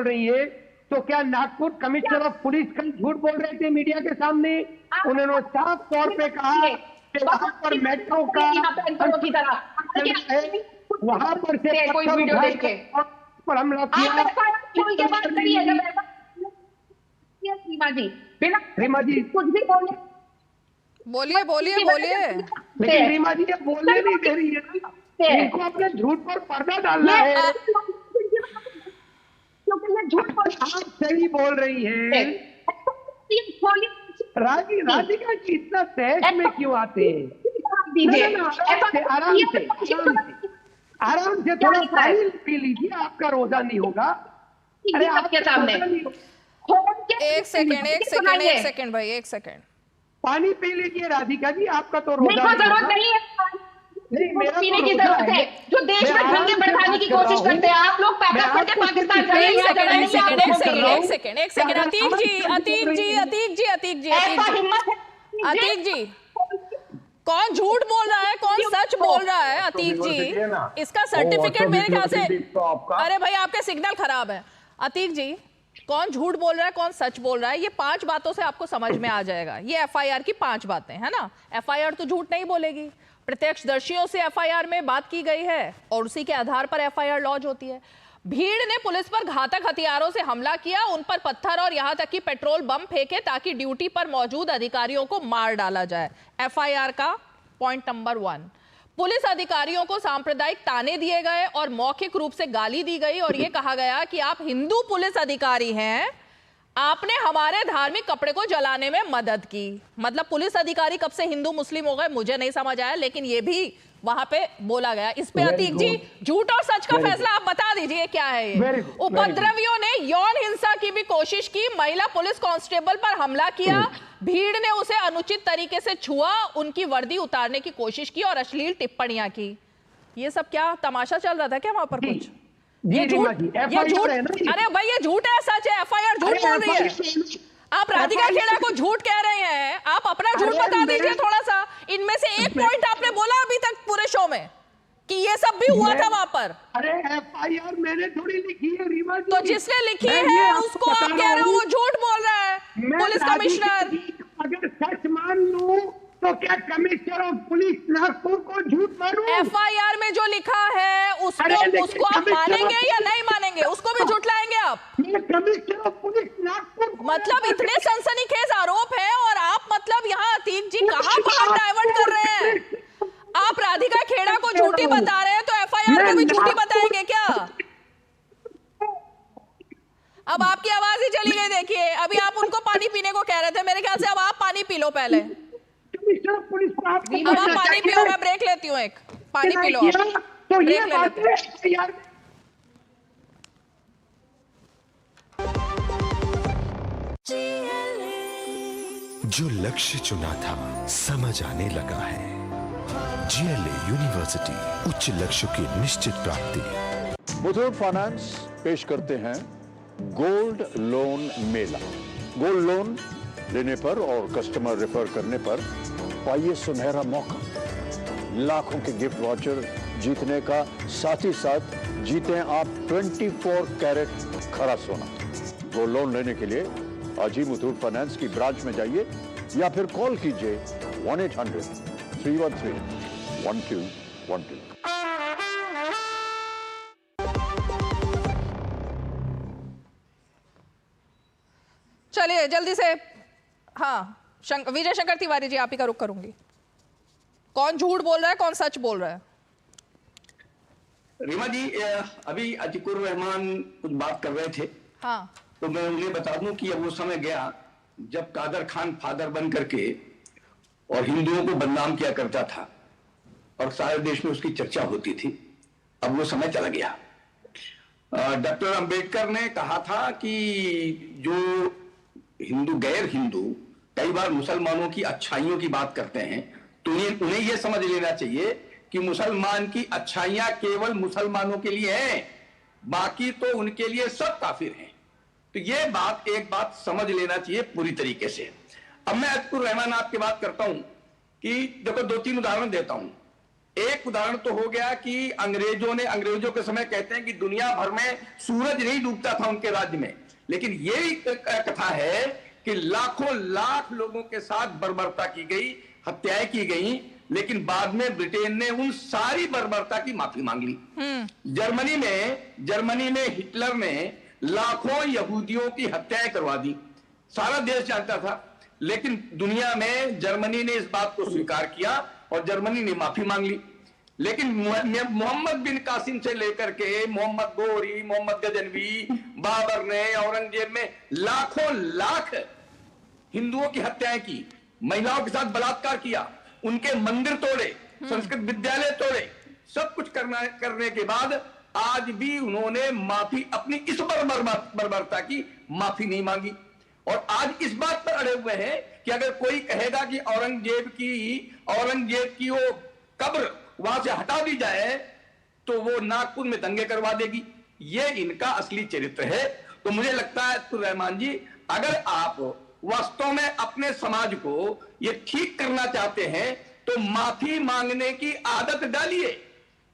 रही है, तो क्या नागपुर कमिश्नर ऑफ पुलिस कल झूठ बोल रहे थे मीडिया के सामने? उन्होंने साफ तौर पे कहा कि वहां पर मेट्रो का वहां पर से कोई वीडियो देख के पर हमला किया। रीमा जी कुछ भी बोले, बोलिए बोलिए लेकिन रीमा जी ये बोलने नहीं दे रही है, इनको अपने झूठ पर पर्दा डालना है। क्योंकि ये झूठ आप सही बोल रही है। राधिका जी इतना तहस में क्यों आते हैं? आराम से थोड़ा पानी पी लीजिए, आपका रोजा नहीं होगा। अरे आपके सामने एक सेकंड भाई, एक सेकंड पानी पी लीजिए राधिका जी, आपका तो रोजा जरूरत नहीं है पीने की जरूरत है। जो देश में दंगे भड़काने की कोशिश करते हैं आप लोग, पैकेट करके पाकिस्तान चले। एक सेकंड अतीक जी, कौन झूठ बोल रहा है, कौन सच बोल रहा है? अतीक जी, इसका सर्टिफिकेट मेरे ख्याल से, अरे भाई आपके सिग्नल खराब है। अतीक जी, कौन झूठ बोल रहा है, कौन सच बोल रहा है, ये 5 बातों से आपको समझ में आ जाएगा। ये एफआईआर की 5 बातें है ना। एफआईआर तो झूठ नहीं बोलेगी। प्रत्यक्षदर्शियों से एफआईआर में बात की गई है और उसी के आधार पर एफआईआर लॉन्च होती है। भीड़ ने पुलिस पर घातक हथियारों से हमला किया, उन पर पत्थर और यहां तक कि पेट्रोल बम फेंके ताकि ड्यूटी पर मौजूद अधिकारियों को मार डाला जाए। एफआईआर का पॉइंट नंबर 1, पुलिस अधिकारियों को सांप्रदायिक ताने दिए गए और मौखिक रूप से गाली दी गई और यह कहा गया कि आप हिंदू पुलिस अधिकारी हैं, आपने हमारे धार्मिक कपड़े को जलाने में मदद की। मतलब पुलिस अधिकारी कब से हिंदू मुस्लिम हो गए मुझे नहीं समझ आया, लेकिन यह भी वहां पे बोला गया। इस पे अतीक जी, झूठ और सच का फैसला आप बता दीजिए क्या है ये? उपद्रवियों ने यौन हिंसा की भी कोशिश की, महिला पुलिस कांस्टेबल पर हमला किया, भीड़ ने उसे अनुचित तरीके से छुआ, उनकी वर्दी उतारने की कोशिश की और अश्लील टिप्पणियां की। ये सब क्या तमाशा चल रहा था क्या वहां पर? कुछ ये झूठ, अरे भाई ये झूठ है सच है? एफआईआर झूठ बोल रही है। आप राधिका खेड़ा को झूठ कह रहे हैं, आप अपना झूठ बता दीजिए थोड़ा सा। इनमें से एक पॉइंट आपने बोला अभी तक पूरे शो में कि ये सब भी हुआ था वहां पर। अरे एफआईआर मैंने थोड़ी लिखी है रीमा जी। तो जिसने लिखी है उसको आप कह रहे हो वो झूठ बोल रहा है, पुलिस कमिश्नर। अगर सच मान लूं तो क्या कमिश्नर ऑफ पुलिस नागपुर को झूठ मानूं? एफआईआर में जो लिखा है उसको आप मानेंगे या नहीं मानेंगे? उसको भी झुठलाएंगे आप? कमिश्नर ऑफ पुलिस नागपुर, मतलब इतने सनसनीखेज आरोप है और आप मतलब यहाँ अतीक जी कहाँ बात डाइवर्ट कर रहे हैं? आप राधिका खेड़ा को झूठी बता रहे हैं तो एफआईआर को भी झूठी बताएंगे क्या? अब आपकी आवाज ही चली गई। देखिए अभी आप उनको पानी पीने को कह रहे थे, मेरे ख्याल से अब आप पानी पी लो पहले। अब आप पानी पियो, मैं ब्रेक लेती हूँ, एक पानी पी लो, तो ये बात है। जो लक्ष्य चुना था समझ आने लगा है। जीएलए यूनिवर्सिटी, उच्च लक्ष्य की निश्चित प्राप्ति। मुथूट फाइनेंस पेश करते हैं गोल्ड लोन मेला। गोल्ड लोन लेने पर और कस्टमर रेफर करने पर पाइए सुनहरा मौका, लाखों के गिफ्ट वाउचर जीतने का, साथ ही साथ जीते आप 24 कैरेट खरा सोना। गोल्ड लोन लेने के लिए आज ही मुथूट फाइनेंस की ब्रांच में जाइए या फिर कॉल कीजिए 1-800-313-1212। चलिए जल्दी से, हाँ विजय शंकर तिवारी जी आप ही का रुख करूंगी। कौन झूठ बोल रहा है, कौन सच बोल रहा है? रीमा जी, अभी अतिकुर रहमान कुछ बात कर रहे थे। हाँ, तो मैं उन्हें बता दूं कि अब वो समय गया जब कादर खान फादर बन करके और हिंदुओं को बदनाम किया करता था और सारे देश में उसकी चर्चा होती थी। अब वो समय चला गया। डॉक्टर अंबेडकर ने कहा था कि जो हिंदू गैर हिंदू कई बार मुसलमानों की अच्छाइयों की बात करते हैं तो उन्हें यह समझ लेना चाहिए कि मुसलमान की अच्छाइयां केवल मुसलमानों के लिए हैं, बाकी तो उनके लिए सब काफिर हैं। तो ये बात, एक बात समझ लेना चाहिए पूरी तरीके से। अब मैं अतिकुर रहमान आपकी बात करता हूं कि देखो 2-3 उदाहरण देता हूं। एक उदाहरण तो हो गया कि अंग्रेजों के समय कहते हैं कि दुनिया भर में सूरज नहीं डूबता था उनके राज्य में, लेकिन ये कथा है कि लाखों लाख लोगों के साथ बर्बरता की गई, हत्याएं की गई, लेकिन बाद में ब्रिटेन ने उन सारी बर्बरता की माफी मांग ली। जर्मनी में हिटलर ने लाखों यहूदियों की हत्याएं करवा दी, सारा देश जानता था, लेकिन दुनिया में जर्मनी ने इस बात को स्वीकार किया और जर्मनी ने माफी मांग ली। लेकिन मोहम्मद बिन कासिम से लेकर के मोहम्मद गोरी, मोहम्मद गजनवी, बाबर ने औरंगजेब में लाखों लाख हिंदुओं की हत्याएं की, महिलाओं के साथ बलात्कार किया, उनके मंदिर तोड़े, संस्कृत विद्यालय तोड़े, सब कुछ करने के बाद आज भी उन्होंने माफी, अपनी इस बर्बरता की माफी नहीं मांगी। और आज इस बात पर अड़े हुए हैं कि अगर कोई कहेगा कि औरंगजेब की वो कब्र वहां से हटा दी जाए तो वो नागपुर में दंगे करवा देगी। ये इनका असली चरित्र है। तो मुझे लगता है अतुर रहमान जी, अगर आप वास्तव में अपने समाज को ये ठीक करना चाहते हैं तो माफी मांगने की आदत डालिए।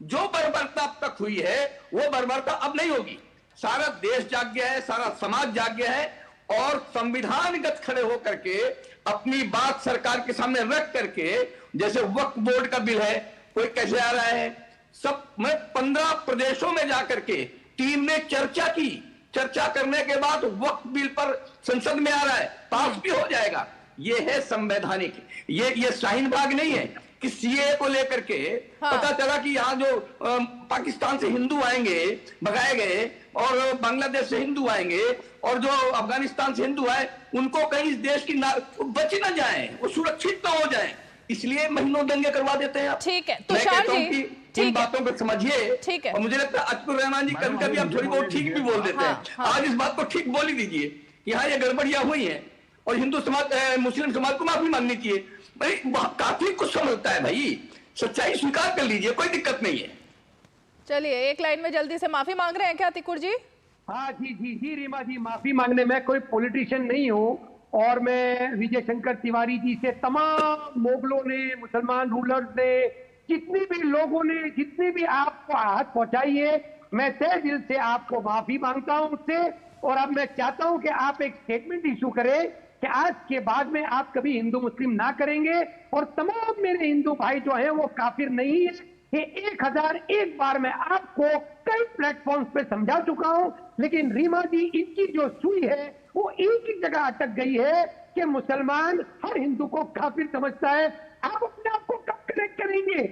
जो बर्बरता अब तक हुई है वो बर्बरता अब नहीं होगी। सारा देश जाग गया है, सारा समाज जाग गया है और संविधानगत खड़े होकर के अपनी बात सरकार के सामने रख करके, जैसे वक्फ बोर्ड का बिल है, कोई कैसे आ रहा है, सब में 15 प्रदेशों में जाकर के टीम ने चर्चा की, चर्चा करने के बाद वक्फ बिल पर संसद में आ रहा है, पास भी हो जाएगा। ये है संवैधानिक, ये शाहीन बाग नहीं है कि सीए को लेकर के पता चला कि यहाँ जो पाकिस्तान से हिंदू आएंगे भगाए गए और बांग्लादेश से हिंदू आएंगे और जो अफगानिस्तान से हिंदू आए उनको कहीं इस देश की बच ना जाए, वो सुरक्षित ना हो जाए, इसलिए महीनों दंगे करवा देते हैं आप। ठीक है तुषार जी, इन बातों को समझिए। ठीक है। और मुझे लगता है अतुर रहमान जी कभी कभी आप थोड़ी बहुत ठीक भी बोल देते हैं। आज इस बात को ठीक बोल ही दीजिए कि यहाँ ये गड़बड़ियां हुई हैं और हिंदू समाज, मुस्लिम समाज को माफी मांगनी चाहिए। भाई काफी कुछ समझता है भाई, सच्चाई स्वीकार कर लीजिए, कोई दिक्कत नहीं है। चलिए एक लाइन में जल्दी से माफी मांग रहे हैं क्या तिकुर जी? हाँ जी रीमा जी, माफी मांगने में कोई पॉलिटिशियन नहीं हूँ और मैं विजय शंकर तिवारी जी से, तमाम मुगलों ने, मुसलमान रूलर्स ने, जितनी भी लोगों ने, जितनी भी आपको आहत पहुंचाई है, मैं तहे दिल से आपको माफी मांगता हूं उससे। और अब मैं चाहता हूं कि आप एक स्टेटमेंट इशू करें कि आज के बाद में आप कभी हिंदू मुस्लिम ना करेंगे और तमाम मेरे हिंदू भाई जो हैं वो काफिर नहीं है। ये 1001 बार मैं आपको कई प्लेटफॉर्म्स पे समझा चुका हूं, लेकिन रीमा जी इनकी जो सुई है वो एक ही जगह अटक गई है कि मुसलमान हर हिंदू को काफिर समझता है। आप अपने आप को कब कनेक्ट करेंगे?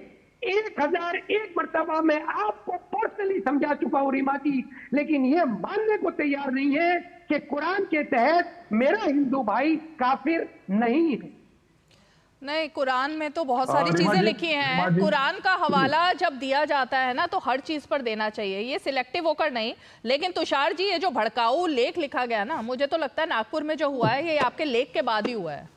1001 मर्तबा मैं आपको पर्सनली समझा चुका हूं रीमा जी, लेकिन ये मानने को तैयार नहीं है कि कुरान के तहत मेरा हिंदू भाई काफिर नहीं है। नहीं, कुरान में तो बहुत सारी चीजें लिखी हैं। कुरान का हवाला जब दिया जाता है ना तो हर चीज पर देना चाहिए, ये सिलेक्टिव होकर नहीं। लेकिन तुषार जी, ये जो भड़काऊ लेख लिखा गया ना, मुझे तो लगता है नागपुर में जो हुआ है ये आपके लेख के बाद ही हुआ है।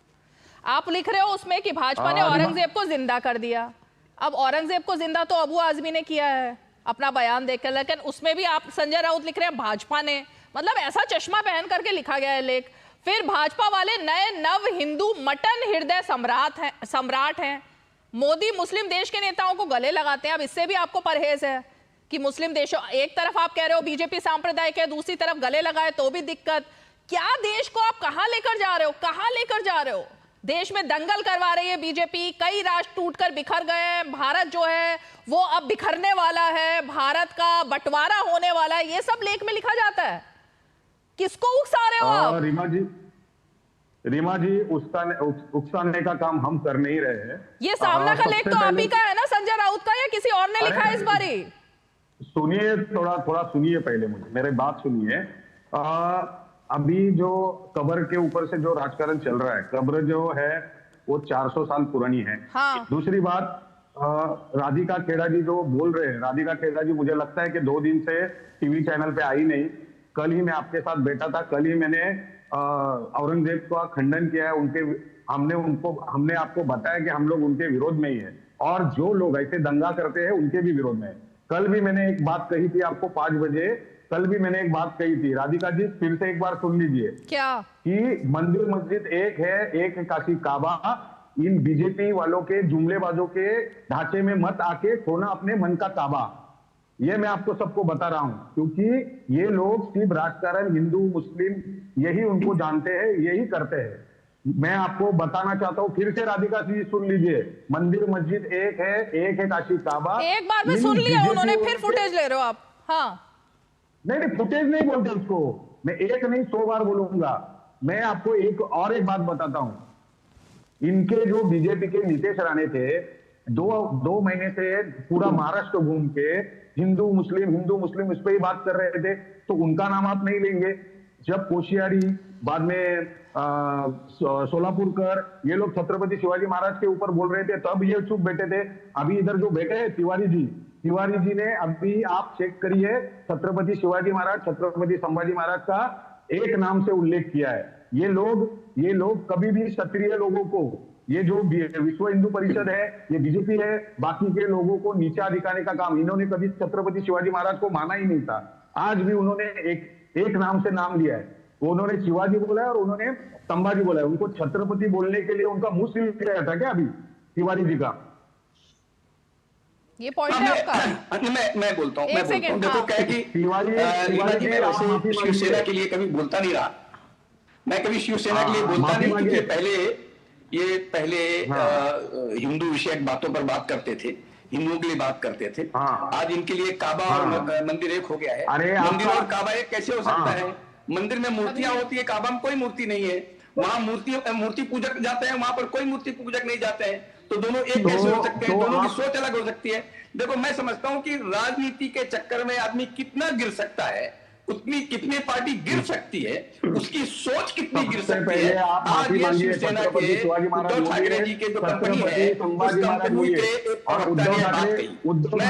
आप लिख रहे हो उसमें कि भाजपा ने औरंगजेब को जिंदा कर दिया। अब औरंगजेब को जिंदा तो अबू आजमी ने किया है अपना बयान देकर, लेकिन उसमें भी आप संजय राउत लिख रहे हैं भाजपा ने। मतलब ऐसा चश्मा पहन करके लिखा गया है लेख। फिर भाजपा वाले नए नव हिंदू मटन हृदय सम्राट हैं। मोदी मुस्लिम देश के नेताओं को गले लगाते हैं। अब इससे भी आपको परहेज है कि मुस्लिम देशों, एक तरफ आप कह रहे हो बीजेपी सांप्रदायिक है, दूसरी तरफ गले लगाए तो भी दिक्कत। क्या देश को आप कहां लेकर जा रहे हो, कहां लेकर जा रहे हो? देश में दंगल करवा रही है बीजेपी, कई राष्ट्र टूटकर बिखर गए हैं, भारत जो है वो अब बिखरने वाला है, भारत का बंटवारा होने वाला है, ये सब लेख में लिखा जाता है। किसको उकसा रहे हो आप? रीमा जी उकसाने का काम हम कर नहीं रहे हैं। ये सामना का लेख तो आप ही का है ना, संजय राउत का, या किसी और ने लिखा है इस बारी? सुनिए, थोड़ा सुनिए, पहले मेरी बात सुनिए। अभी जो कब्र के ऊपर से जो राजकारण चल रहा है, कब्र जो है वो 400 साल पुरानी है। हाँ। दूसरी बात, राधिका खेड़ा जी जो बोल रहे हैं, राधिका खेड़ा जी मुझे लगता है कि 2 दिन से टीवी चैनल पे आई नहीं। कल ही मैं आपके साथ बैठा था, कल ही मैंने औरंगजेब का खंडन किया है। हमने आपको बताया कि हम लोग उनके विरोध में ही है और जो लोग ऐसे दंगा करते हैं उनके भी विरोध में है। कल भी मैंने एक बात कही थी आपको 5 बजे, कल भी मैंने एक बात कही थी। राधिका जी फिर से एक बार सुन लीजिए। क्या? कि मंदिर मस्जिद एक है, एक काशी काबा, इन बीजेपी वालों के जुमलेबाजों के ढांचे में मत आके खोना अपने मन का काबा। ये मैं आपको सबको बता रहा हूं, क्योंकि ये लोग सिर्फ राजकारण, हिंदू मुस्लिम यही उनको जानते हैं, यही करते हैं। मैं आपको बताना चाहता हूँ, फिर से राधिका जी सुन लीजिए, मंदिर मस्जिद एक है काशी काबा। एक बार में सुन लिया उन्होंने, फिर फुटेज ले रहे हो आप? हाँ नहीं, फुटेज नहीं बोलते उसको, मैं एक नहीं 100 बार बोलूंगा। मैं आपको एक बात बताता हूं, इनके जो बीजेपी के नीतीश राणे थे, दो महीने से पूरा महाराष्ट्र घूम के हिंदू मुस्लिम इस पे ही बात कर रहे थे, तो उनका नाम आप नहीं लेंगे। जब कोश्यारी, बाद में सोलापुरकर, ये लोग छत्रपति शिवाजी महाराज के ऊपर बोल रहे थे, तब ये चुप बैठे थे। अभी इधर जो बैठे हैं तिवारी जी ने, अभी आप चेक करिए, छत्रपति शिवाजी महाराज, छत्रपति संभाजी महाराज का एक नाम से उल्लेख किया है। ये लोग कभी भी क्षत्रिय लोगों को, ये जो विश्व हिंदू परिषद है, ये बीजेपी है, बाकी के लोगों को नीचा दिखाने का काम, इन्होंने कभी छत्रपति शिवाजी महाराज को माना ही नहीं था। आज भी उन्होंने एक नाम से नाम लिया है, उन्होंने शिवाजी बोला है और उन्होंने संभाजी बोला है। उनको छत्रपति बोलने के लिए उनका मुंह सिल गया था क्या अभी तिवारी जी का? ये पॉइंट है आपका। मैं बोलता हूँ देखो क्या है कि रीमा जी, मैं वैसे शिवसेना के लिए कभी बोलता नहीं रहा, मैं कभी शिवसेना के लिए बोलता नहीं, क्योंकि पहले हिंदू विषयक बातों पर बात करते थे, हिंदुओं के लिए बात करते थे। आज इनके लिए काबा और मंदिर एक हो गया है। मंदिर और काबा एक कैसे हो सकता है? मंदिर में मूर्तियां होती है, काबा में कोई मूर्ति नहीं है। वहां मूर्ति पूजक जाते हैं, वहां पर कोई मूर्ति पूजक नहीं जाते हैं, तो दोनों एक कैसे हो सकते हैं? दोनों की सोच अलग हो सकती है। देखो, मैं समझता हूं कि राजनीति के चक्कर में आदमी कितना गिर सकता है, उतनी कितनी पार्टी गिर सकती है, उसकी सोच कितनी गिर सकती है। आज ये शिवसेना के उद्धव ठाकरे जी के जो कंपनी है, उस कंपनी के एक प्रवक्ता ने बात कही।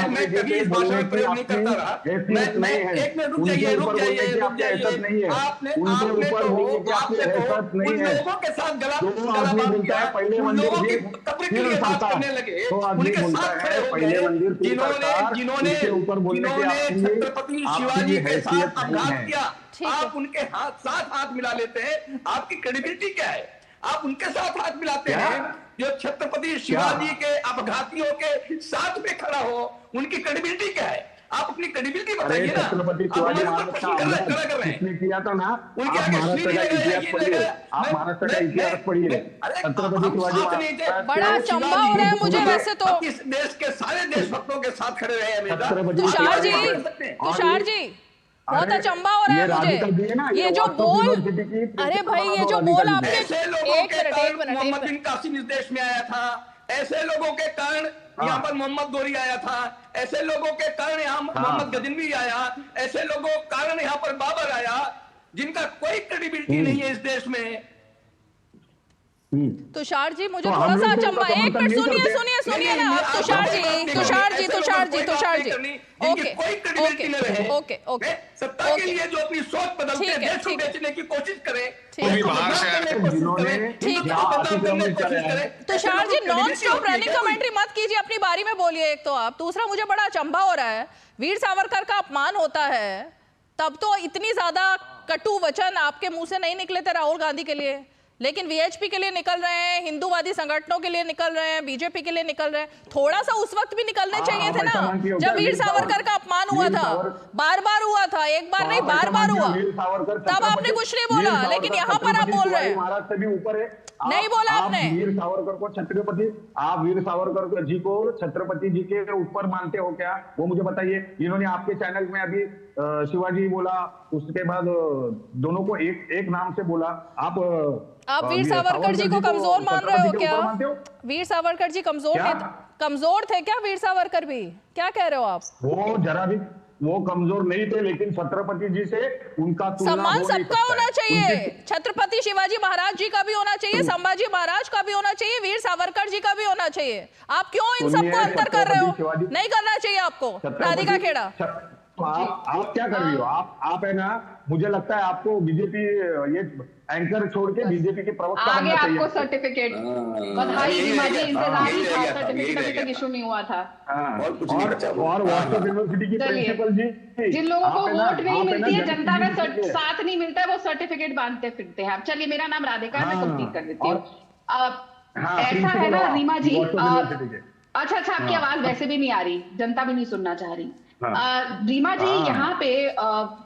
मैं कभी इस भाषा में प्रयोग नहीं करता रहा। मैं एक मिनट रुक जाइए। आपने उन लोगों के साथ गला बात किया, उन लोगों की कब्र के लिए बात करने लगे, उनके साथ खड़े हो गए, जिन्होंने छत्रपति शिवाजी के साथ अपघात किया। आप उनके साथ हाथ मिला लेते हैं, आपकी क्रेडिबिलिटी क्या है? आप उनके साथ हाथ मिलाते हैं जो छत्रपति शिवाजी के अपघातियों के साथ में खड़ा हो, उनकी क्रेडिबिलिटी क्या है? आप अपनी क्रेडिबिलिटी बताइए ना। छत्रपति शिवाजी महाराज किया था ना, उनके आगे महाराष्ट्र का इतिहास पढ़िए, आप महाराष्ट्र का इतिहास पढ़िए। छत्रपति शिवाजी महाराज बड़ा चंबा हो रहा है मुझे वैसे तो। इस देश के सारे देशभक्तों के साथ खड़े रहे हैं। तुषार जी बहुत अचंबा हो रहा है मुझे। ये जो बोल, अरे भाई ये जो बोल आपने, एक मिनट मोहम्मद बिन कासिम इस देश में आया था, ऐसे लोगों के कारण यहाँ पर मोहम्मद गोरी आया था, ऐसे लोगों के कारण यहाँ मोहम्मद गजनवी आया, ऐसे लोगों के कारण यहाँ पर बाबर आया, जिनका कोई क्रेडिबिलिटी नहीं है इस देश में। तुषार जी मुझे थोड़ा सा अचंबा, एक मिनट सुनिए ना आप। तुषार जी ओके सत्ता के लिए जो अपनी सोच बदलते हैं, देश को बेचने की कोशिश करें, Tushar ji non stop running commentary मत कीजिए, अपनी बारी में बोलिए। एक तो आप, दूसरा मुझे बड़ा अचंभा हो रहा है, वीर सावरकर का अपमान होता है तब तो इतनी ज्यादा कटु वचन आपके मुंह से नहीं निकले थे राहुल गांधी के लिए, लेकिन वीएचपी के लिए निकल रहे हैं, हिंदुवादी संगठनों के लिए निकल रहे हैं, बीजेपी के लिए निकल रहे हैं। थोड़ा सा उस वक्त भी निकलने चाहिए थे ना, जब वीर सावरकर का अपमान हुआ था, बार बार हुआ था, एक बार नहीं बार बार हुआ, तब आपने कुछ नहीं बोला, लेकिन यहाँ पर आप बोल रहे हैं। महाराज से भी ऊपर है, नहीं बोला आपने। वीर सावरकर को छत्रपति, आप वीर सावरकर जी को छत्रपति जी के ऊपर मानते हो क्या? वो मुझे बताइए। इन्होंने आपके चैनल में अभी शिवाजी बोला, उसके बाद दोनों को एक नाम से बोला। आप वीर सावरकर जी को कमजोर मान रहे हो क्या? वीर सावरकर जी कमजोर थे क्या? वीर सावरकर भी क्या कह रहे हो आप? वो जरा भी वो कमजोर नहीं थे, लेकिन छत्रपति जी से उनका सम्मान सबका होना चाहिए। छत्रपति शिवाजी महाराज जी का भी होना चाहिए, संभाजी महाराज का भी होना चाहिए, वीर सावरकर जी का भी होना चाहिए। आप क्यों इन सबको अंतर कर रहे हो? नहीं करना चाहिए आपको। राधिका खेड़ा, तो आप क्या कर रही हो? आप है ना, मुझे लगता है आपको बीजेपी ये एंकर छोड़ के बीजेपी के प्रवक्ता आगे आपको सर्टिफिकेट बधाई सर्टिफिकेट तक इशू नहीं हुआ था। और व्हाट्सएप यूनिवर्सिटी की प्रिंसिपल जी, जिन लोगों को वोट नहीं मिलती है, जनता का साथ नहीं मिलता है, वो सर्टिफिकेट बांधते फिरते हैं। अब चलिए, मेरा नाम राधिका है, मैं कंप्लीट कर देती हूँ। ऐसा है ना रीमा जी, अच्छा आपकी आवाज वैसे भी नहीं आ रही, जनता भी नहीं सुनना चाह रही। रीमा जी यहाँ पे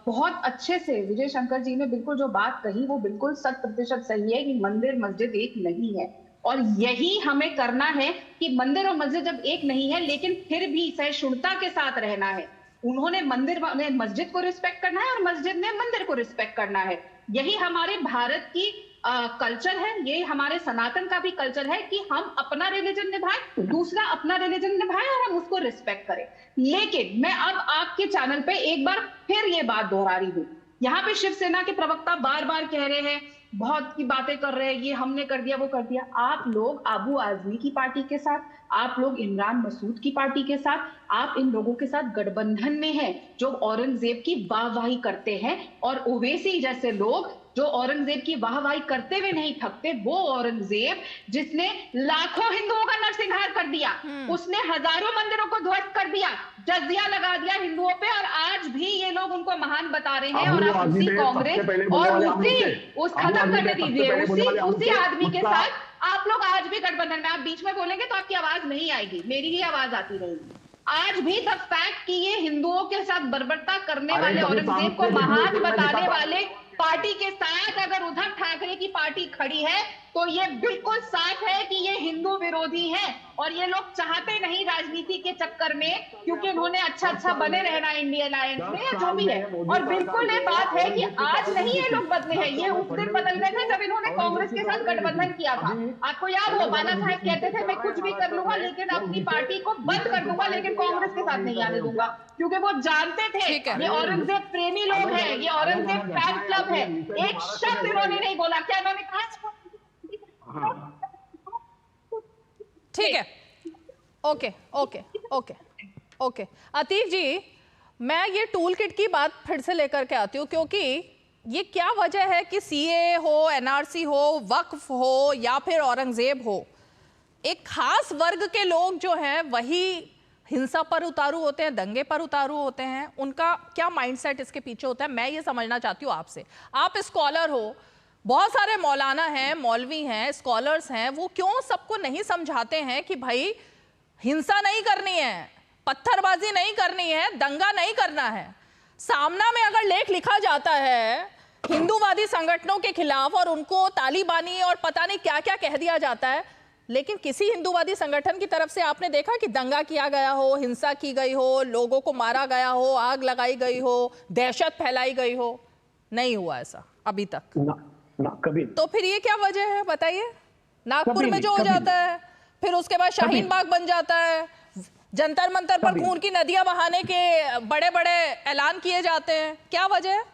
बहुत अच्छे से विजय शंकर जी ने बिल्कुल जो बात कही वो बिल्कुल 100% सही है कि मंदिर मस्जिद एक नहीं है, और यही हमें करना है कि मंदिर और मस्जिद जब एक नहीं है लेकिन फिर भी सहिष्णुता के साथ रहना है। उन्होंने मंदिर ने मस्जिद को रिस्पेक्ट करना है और मस्जिद ने मंदिर को रिस्पेक्ट करना है। यही हमारे भारत की कल्चर है, ये हमारे सनातन का भी कल्चर है कि हम अपना रिलीजन निभाएं, दूसरा अपना रिलीजन निभाएं और हम उसको रिस्पेक्ट करें। लेकिन मैं अब आपके चैनल पे एक बार फिर ये बात दोहरा रही हूँ, यहाँ पे शिवसेना के प्रवक्ता बार बार कह रहे हैं, बहुत की बातें कर रहे हैं, ये हमने कर दिया वो कर दिया। आप लोग अबू आजमी की पार्टी के साथ, आप लोग इमरान मसूद की पार्टी के साथ, आप इन लोगों के साथ गठबंधन में हैं जो औरंगजेब की वाहवाही करते हैं, और ओवैसी जैसे लोग जो औरंगजेब की वाहवाही करते हुए नहीं थकते, वो औरंगजेब जिसने लाखों हिंदुओं का नरसंहार कर दिया, उसने हजारों मंदिरों को ध्वस्त कर दिया, जजिया लगा दिया हिंदुओं पे, और आज भी ये लोग उनको महान बता रहे हैं। और आप उसी कांग्रेस और उस खत्म करने दीजिए, उसी आदमी के साथ आप लोग आज भी गठबंधन में। आप बीच में बोलेंगे तो आपकी आवाज नहीं आएगी, मेरी ही आवाज आती रहेगी। आज भी द फैक्ट कि ये हिंदुओं के साथ बर्बरता करने वाले, औरंगजेब को महान बताने वाले पार्टी के साथ अगर उद्धव ठाकरे की पार्टी खड़ी है तो ये बिल्कुल साफ है कि ये हिंदू विरोधी हैं, और ये लोग चाहते नहीं राजनीति के चक्कर में, क्योंकि उन्होंने अच्छा बने रहना इंडिया अलायंस में या जो भी है। और बिल्कुल ये बात है कि आज नहीं ये लोग बदले हैं, ये उस दिन बदल गए थे जब इन्होंने कांग्रेस के साथ गठबंधन किया था। आपको याद हो, बाला साहेब कहते थे मैं कुछ भी कर लूंगा लेकिन अपनी पार्टी को बंद कर दूंगा, लेकिन कांग्रेस के साथ नहीं आने दूंगा, क्योंकि वो जानते थे ये औरंगजेब प्रेमी लोग हैं, ये औरंगजेब फैन क्लब है। एक शब्द इन्होंने नहीं बोला। क्या इन्होंने कहा? ठीक है, ओके। अतीक जी, मैं ये टूल किट की बात फिर से लेकर के आती हूँ, क्योंकि ये क्या वजह है कि सीए हो, एनआरसी हो, वक्फ हो या फिर औरंगजेब हो, एक खास वर्ग के लोग जो हैं वही हिंसा पर उतारू होते हैं, दंगे पर उतारू होते हैं। उनका क्या माइंडसेट इसके पीछे होता है, मैं ये समझना चाहती हूँ आपसे। आप स्कॉलर हो, बहुत सारे मौलाना हैं, मौलवी हैं, स्कॉलर्स हैं, वो क्यों सबको नहीं समझाते हैं कि भाई हिंसा नहीं करनी है, पत्थरबाजी नहीं करनी है, दंगा नहीं करना है। सामना में अगर लेख लिखा जाता है हिंदूवादी संगठनों के खिलाफ और उनको तालिबानी और पता नहीं क्या क्या कह दिया जाता है, लेकिन किसी हिंदूवादी संगठन की तरफ से आपने देखा कि दंगा किया गया हो, हिंसा की गई हो, लोगों को मारा गया हो, आग लगाई गई हो, दहशत फैलाई गई हो? नहीं हुआ ऐसा अभी तक ना कभी। तो फिर ये क्या वजह है बताइए? नागपुर में जो हो जाता है, फिर उसके बाद शाहीन बाग बन जाता है, जंतर मंतर पर खून की नदियां बहाने के बड़े बड़े ऐलान किए जाते हैं, क्या वजह है?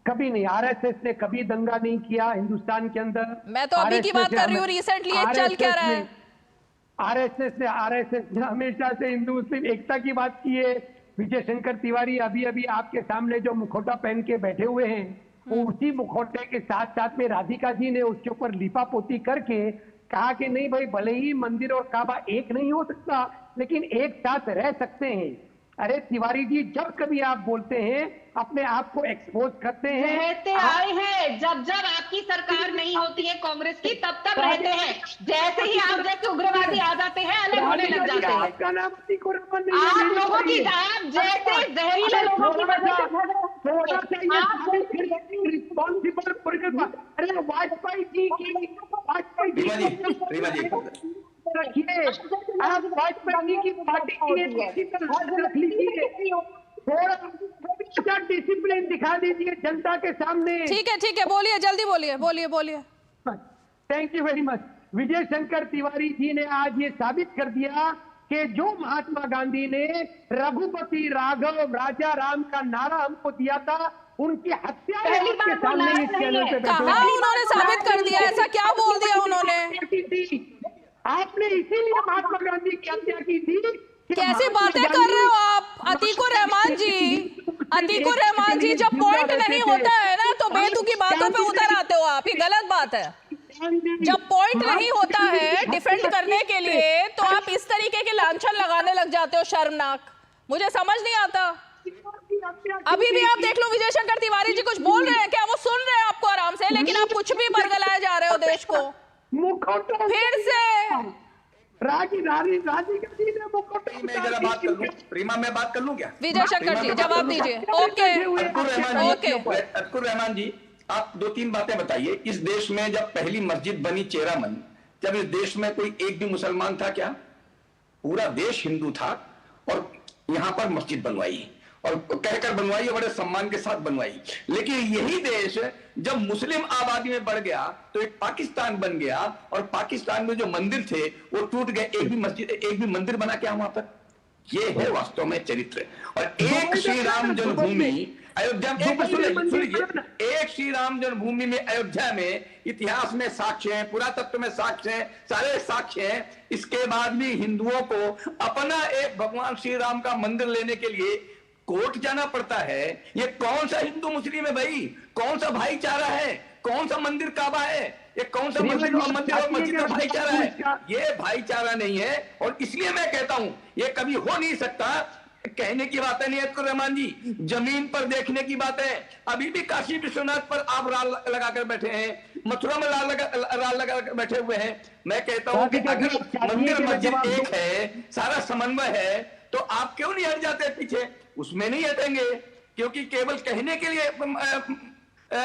कभी नहीं। आरएसएस ने कभी दंगा नहीं किया हिंदुस्तान के अंदर। मैं तो अभी की बात कर रही हूँ, रिसेंटली ये चल क्या रहा है? आरएसएस ने हमेशा से हिंदू मुस्लिम एकता की बात की है। विजय शंकर तिवारी अभी आपके सामने जो मुखौटा पहन के बैठे हुए हैं, उसी मुखौटे के साथ साथ में राधिका जी ने उसके ऊपर लिपापोती करके कहा कि नहीं भाई, भले ही मंदिर और काबा एक नहीं हो सकता लेकिन एक साथ रह सकते हैं। अरे तिवारी जी, जब कभी आप बोलते हैं अपने आप को एक्सपोज करते हैं, रहते आए हैं। जब आपकी सरकार नहीं होती है कांग्रेस की, तब रहते हैं। जैसे ही आप जैसे उग्रवादी आ जाते हैं, अलग होने लग जाते हैं। आपका नाम आप लोगों की, आप जैसे जहरीले लोगों की वजह से रिस्पॉन्सिबल। अरे वाजपेयी जी की, रखिए आप वाजपेयी की पार्टी की रख लीजिए, थोड़ा डिसिप्लिन दिखा दीजिए जनता के सामने। ठीक है, बोलिए, जल्दी बोलिए। Thank you very much. Vijay Shankar Tiwari ji ने आज ये साबित कर दिया कि जो महात्मा गांधी ने रघुपति राघव राजा राम का नारा हमको दिया था, उनकी हत्या के सामने इस चैनल पे कहा उन्होंने साबित कर दिया? ऐसा क्या बोल दिया उन्होंने? आपने इसीलिए महात्मा गांधी की हत्या की थी। कैसी बातें कर रहे हो आप अतीकुर रहमान जी? जब पॉइंट नहीं होता है ना तो बेतुकी बातों पे उतर आते हो आप, ये गलत बात है। जब पॉइंट नहीं होता है डिफेंड करने के लिए तो आप इस तरीके के लांछन लगाने लग जाते हो, शर्मनाक। मुझे समझ नहीं आता। अभी भी आप देख लो, विजय शंकर तिवारी जी कुछ बोल रहे हैं क्या? वो सुन रहे हैं आपको आराम से, लेकिन आप कुछ भी बरगलाए जा रहे हो देश को। मुखौटों फिर से मैं जरा बात कर लूं, प्रीमा मैं बात कर लूं क्या? विजय शंकर जी जवाब दीजिए। ओके अतकुर रहमान जी, आप 2-3 बातें बताइए। इस देश में जब पहली मस्जिद बनी चेरामन, जब इस देश में कोई एक भी मुसलमान था क्या? पूरा देश हिंदू था और यहां पर मस्जिद बनवाई और कहकर बनवाई, बड़े सम्मान के साथ बनवाई। लेकिन यही देश जब मुस्लिम आबादी में बढ़ गया तो एक पाकिस्तान बन गया और पाकिस्तान में जो मंदिर थे वो टूट गए, एक भी मंदिर बना क्या वहां पर? ये है वास्तव में चरित्र। और एक श्री राम जन्मभूमि अयोध्या में, एक श्री राम जन्मभूमि में अयोध्या में इतिहास में साक्ष्य है, पुरातत्व में साक्ष्य है, सारे साक्ष्य हैं। इसके बाद भी हिंदुओं को अपना एक भगवान श्री राम का मंदिर लेने के लिए कोर्ट जाना पड़ता है। ये कौन सा हिंदू मुस्लिम है भाई? कौन सा भाईचारा है? कौन सा मंदिर काबा है? ये कौन सा मंदिर और मस्जिद का भाईचारा है? ये भाईचारा नहीं है। और इसलिए मैं कहता हूं ये कभी हो नहीं सकता। कहने की बात है नहीं अतकुर रहमान जी, जमीन पर देखने की बात है। अभी भी काशी विश्वनाथ पर आप राल लगाकर बैठे हैं, मथुरा में राल लगाकर बैठे हुए हैं। मैं कहता हूं कि अगर मंदिर मस्जिद एक है, सारा समन्वय है, तो आप क्यों नहीं हट जाते पीछे? उसमें नहीं हटेंगे क्योंकि केवल कहने के लिए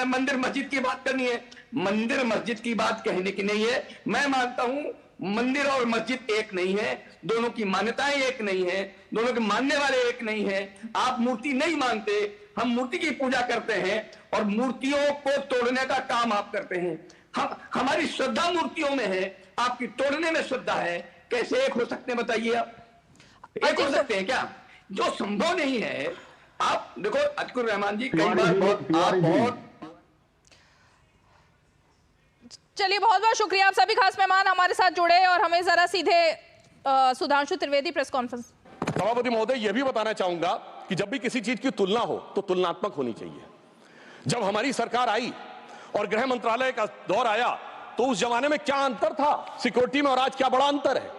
मंदिर मस्जिद की बात करनी है। मंदिर मस्जिद की बात कहने की नहीं है। मैं मानता हूं मंदिर और मस्जिद एक नहीं है, दोनों की मान्यताएं एक नहीं है, दोनों के मानने वाले एक नहीं है। आप मूर्ति नहीं मानते, हम मूर्ति की पूजा करते हैं और मूर्तियों को तोड़ने का काम आप करते हैं। हमारी श्रद्धा मूर्तियों में है, आपकी तोड़ने में श्रद्धा है। कैसे एक हो सकते हैं बताइए? आप एक हो सकते हैं क्या? जो संभव नहीं है। आप देखो अतकुर रहमान जी, कई बार चलिए बहुत बहुत शुक्रिया, आप सभी खास मेहमान हमारे साथ जुड़े और हमें जरा सीधे सुधांशु त्रिवेदी प्रेस कॉन्फ्रेंस। सभापति महोदय, यह भी बताना चाहूंगा कि जब भी किसी चीज की तुलना हो तो तुलनात्मक होनी चाहिए। जब हमारी सरकार आई और गृह मंत्रालय का दौर आया तो उस जमाने में क्या अंतर था सिक्योरिटी में और आज क्या बड़ा अंतर है।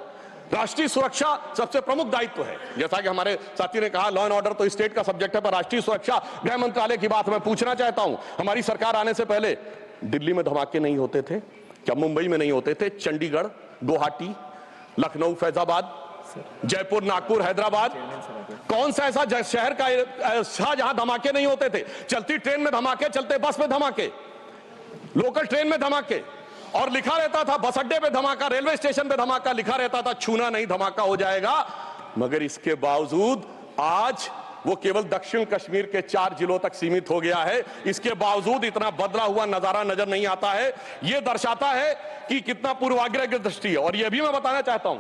राष्ट्रीय सुरक्षा सबसे प्रमुख दायित्व है। जैसा कि हमारे साथी ने कहा, लॉ एंड ऑर्डर तो स्टेट का सब्जेक्ट है, पर राष्ट्रीय सुरक्षा गृह मंत्रालय की बात मैं पूछना चाहता हूं। हमारी सरकार आने से पहले दिल्ली में धमाके नहीं होते थे क्या? मुंबई में नहीं होते थे? चंडीगढ़, गुवाहाटी, लखनऊ, फैजाबाद, जयपुर, नागपुर, हैदराबाद, कौन सा ऐसा शहर का जहां धमाके नहीं होते थे? चलती ट्रेन में धमाके, चलते बस में धमाके, लोकल ट्रेन में धमाके, और लिखा रहता था बस अड्डे पे धमाका, रेलवे स्टेशन पे धमाका, लिखा रहता था छूना नहीं, धमाका हो जाएगा। मगर इसके बावजूद आज वो केवल दक्षिण कश्मीर के 4 जिलों तक सीमित हो गया है। इसके बावजूद इतना बदला हुआ नजारा नजर नहीं आता है। यह दर्शाता है कि कितना पूर्वाग्रह की दृष्टि है। और यह भी मैं बताना चाहता हूं,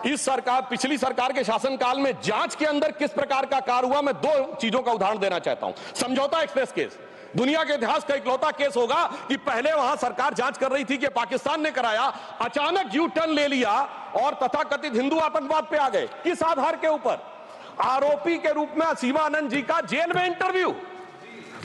इस सरकार, पिछली सरकार के शासनकाल में जांच के अंदर किस प्रकार का कार्य हुआ, मैं 2 चीजों का उदाहरण देना चाहता हूं। समझौता एक्सप्रेस केस दुनिया के इतिहास का इकलौता केस होगा कि पहले वहां सरकार जांच कर रही थी कि पाकिस्तान ने कराया, अचानक यू टर्न ले लिया और तथाकथित हिंदू आतंकवाद पे आ गए। किस आधार के ऊपर? आरोपी के रूप में असीमा आनंद जी का जेल में इंटरव्यू।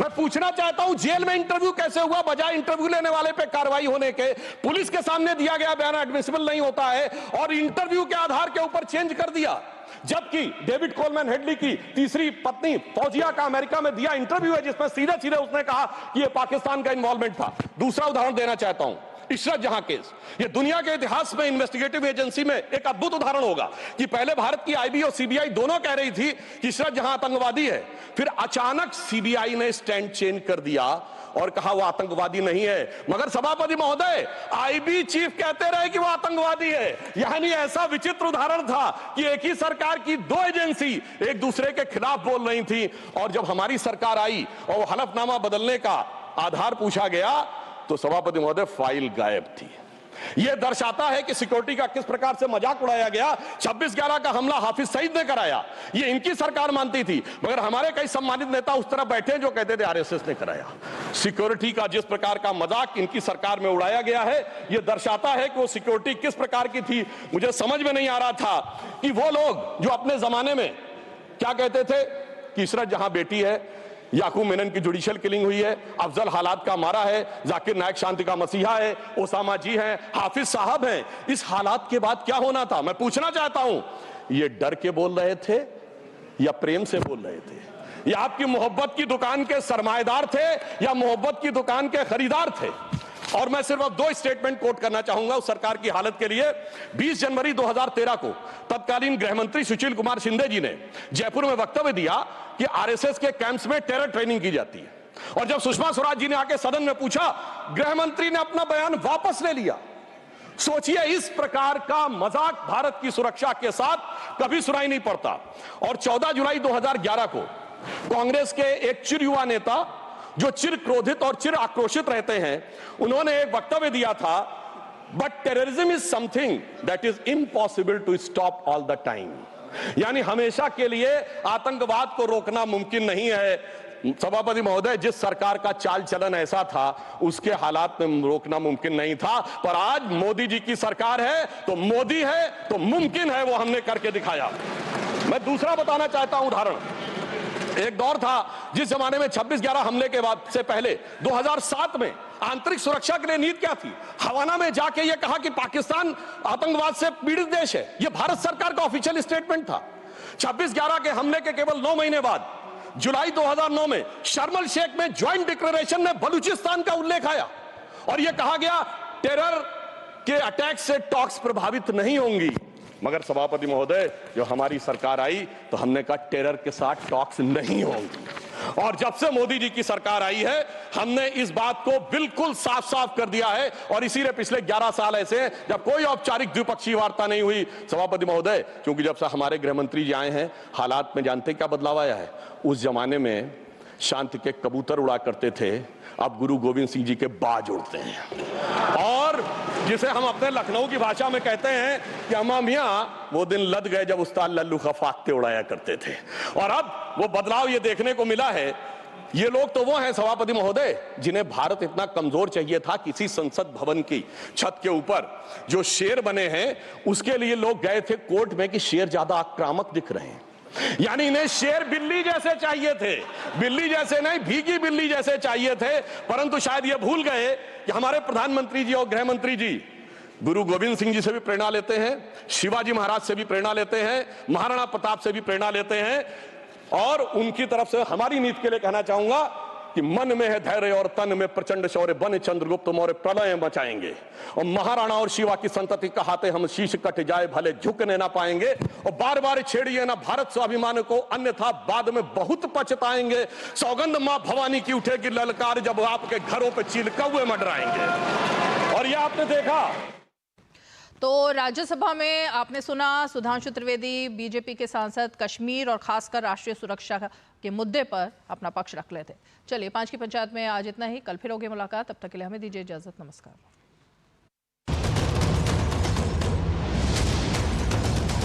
मैं पूछना चाहता हूं जेल में इंटरव्यू कैसे हुआ? बजाय इंटरव्यू लेने वाले पे कार्रवाई होने के पुलिस के सामने दिया गया बयान एडमिसिबल नहीं होता है और इंटरव्यू के आधार के ऊपर चेंज कर दिया। जबकि डेविड कोलमैन हेडली की तीसरी पत्नी फौजिया का अमेरिका में दिया इंटरव्यू है जिसमें सीधे सीधे उसने कहा कि यह पाकिस्तान का इन्वॉल्वमेंट था। दूसरा उदाहरण देना चाहता हूं, इशरत जहां केस। ये दुनिया के इतिहास में इन्वेस्टिगेटिव एजेंसी में एक अद्भुत उदाहरण होगा कि पहले भारत की आईबी और सीबीआई दोनों कह रही थी कि इशरत जहां आतंकवादी है, फिर अचानक सीबीआई ने स्टैंड चेंज कर दिया और कहा वो आतंकवादी नहीं है। मगर सभापति महोदय, आईबी चीफ कहते रहे कि वो आतंकवादी है। यानी ऐसा विचित्र उदाहरण था कि एक ही सरकार की 2 एजेंसी एक दूसरे के खिलाफ बोल रही थी। और जब हमारी सरकार आई और वो हलफनामा बदलने का आधार पूछा गया तो सभापति महोदय फाइल गायब थी। यह दर्शाता है कि सिक्योरिटी का किस प्रकार से मजाक उड़ाया गया। 26/11 का हमला हाफिज सईद ने कराया, यह इनकी सरकार मानती थी, मगर हमारे कई सम्मानित नेता उस तरफ बैठे जो कहते थे आरएसएस ने कराया। सिक्योरिटी का जिस प्रकार का मजाक इनकी सरकार में उड़ाया गया है, यह दर्शाता है कि वो सिक्योरिटी किस प्रकार की थी। मुझे समझ में नहीं आ रहा था कि वो लोग जो अपने जमाने में क्या कहते थे कि इशरत जहां बेटी है, याकूब मेनन की जुडिशियल किलिंग हुई है, अफजल हालात का मारा है, जाकिर नायक शांति का मसीहा है, ओसामा जी हैं, हाफिज साहब हैं। इस हालात के बाद क्या होना था? मैं पूछना चाहता हूं, ये डर के बोल रहे थे या प्रेम से बोल रहे थे? या आपकी मोहब्बत की दुकान के सरमाएदार थे या मोहब्बत की दुकान के खरीदार थे? और मैं सिर्फ अब 2 स्टेटमेंट कोट करना चाहूंगा उस सरकार की हालत के लिए। 20 जनवरी 2013 को तत्कालीन गृह मंत्री सुशील कुमार शिंदे जी ने जयपुर में वक्तव्य दिया कि आरएसएस के कैंप्स में टेरर ट्रेनिंग की जाती है, और जब सुषमा स्वराज जी ने आके सदन में पूछा, गृह मंत्री ने अपना बयान वापस ले लिया। सोचिए, इस प्रकार का मजाक भारत की सुरक्षा के साथ कभी सुनाई नहीं पड़ता। और 14 जुलाई 2011 को कांग्रेस के एक चिर युवा नेता जो चिर क्रोधित और चिर आक्रोशित रहते हैं, उन्होंने एक वक्तव्य दिया था, but terrorism is something that is impossible to stop all the time. यानी हमेशा के लिए आतंकवाद को रोकना मुमकिन नहीं है। सभापति महोदय, जिस सरकार का चाल चलन ऐसा था, उसके हालात में रोकना मुमकिन नहीं था, पर आज मोदी जी की सरकार है तो मोदी है तो मुमकिन है, वो हमने करके दिखाया। मैं दूसरा बताना चाहता हूं उदाहरण। एक दौर था जिस जमाने में 26/11 हमले के बाद से पहले 2007 में आंतरिक सुरक्षा के लिए नीति क्या थी? हवाना में जाके यह कहा कि पाकिस्तान आतंकवाद से पीड़ित देश है। यह भारत सरकार का ऑफिशियल स्टेटमेंट था। 26/11 के हमले के केवल 9 महीने बाद जुलाई 2009 में शर्म एल शेख में ज्वाइंट डिक्लेरेशन में बलूचिस्तान का उल्लेख आया और यह कहा गया टेरर के अटैक से टॉक्स प्रभावित नहीं होंगी। मगर सभापति महोदय, जो हमारी सरकार आई तो हमने कहा टेरर के साथ टॉक्स नहीं होंगी, और जब से मोदी जी की सरकार आई है हमने इस बात को बिल्कुल साफ साफ कर दिया है। और इसीलिए पिछले 11 साल ऐसे हैं जब कोई औपचारिक द्विपक्षीय वार्ता नहीं हुई। सभापति महोदय, क्योंकि जब से हमारे गृह मंत्री जी आए हैं, हालात में जानते क्या बदलाव आया है? उस जमाने में शांति के कबूतर उड़ा करते थे, अब गुरु गोविंद सिंह जी के बाज उड़ते हैं। और जिसे हम अपने लखनऊ की भाषा में कहते हैं कि अम्मा मियाँ वो दिन लद गए जब उस्ताद लल्लू खफाकते उड़ाया करते थे। और अब वो बदलाव ये देखने को मिला है। ये लोग तो वो हैं सभापति महोदय जिन्हें भारत इतना कमजोर चाहिए था, किसी संसद भवन की छत के ऊपर जो शेर बने हैं उसके लिए लोग गए थे कोर्ट में कि शेर ज्यादा आक्रामक दिख रहे हैं। यानी इन्हें शेर बिल्ली जैसे चाहिए थे, बिल्ली जैसे नहीं, भीगी बिल्ली जैसे चाहिए थे। परंतु शायद ये भूल गए कि हमारे प्रधानमंत्री जी और गृह मंत्री जी गुरु गोविंद सिंह जी से भी प्रेरणा लेते हैं, शिवाजी महाराज से भी प्रेरणा लेते हैं, महाराणा प्रताप से भी प्रेरणा लेते हैं। और उनकी तरफ से हमारी नीति के लिए कहना चाहूंगा कि मन में है धैर्य और तन में प्रचंड शौर्य, बन चंद्रगुप्त मौर्य प्रलय मचाएंगे। और महाराणा और शिवा की संतति कहाते हम शीश कट जाए भले झुकने ना पाएंगे। और बार बार छेड़िए ना भारत स्वाभिमान को, अन्यथा बाद में बहुत पछताएंगे। सौगंध मां भवानी की उठेगी ललकार जब आपके घरों पे चील कौवे मंडराएंगे। और ये आपने देखा। तो राज्यसभा में आपने सुना सुधांशु त्रिवेदी बीजेपी के सांसद कश्मीर और खासकर राष्ट्रीय सुरक्षा के मुद्दे पर अपना पक्ष रख लेते। चलिए 5 की पंचायत में आज इतना ही। कल फिर होगी मुलाकात, तब तक के लिए हमें दीजिए इजाजत। नमस्कार।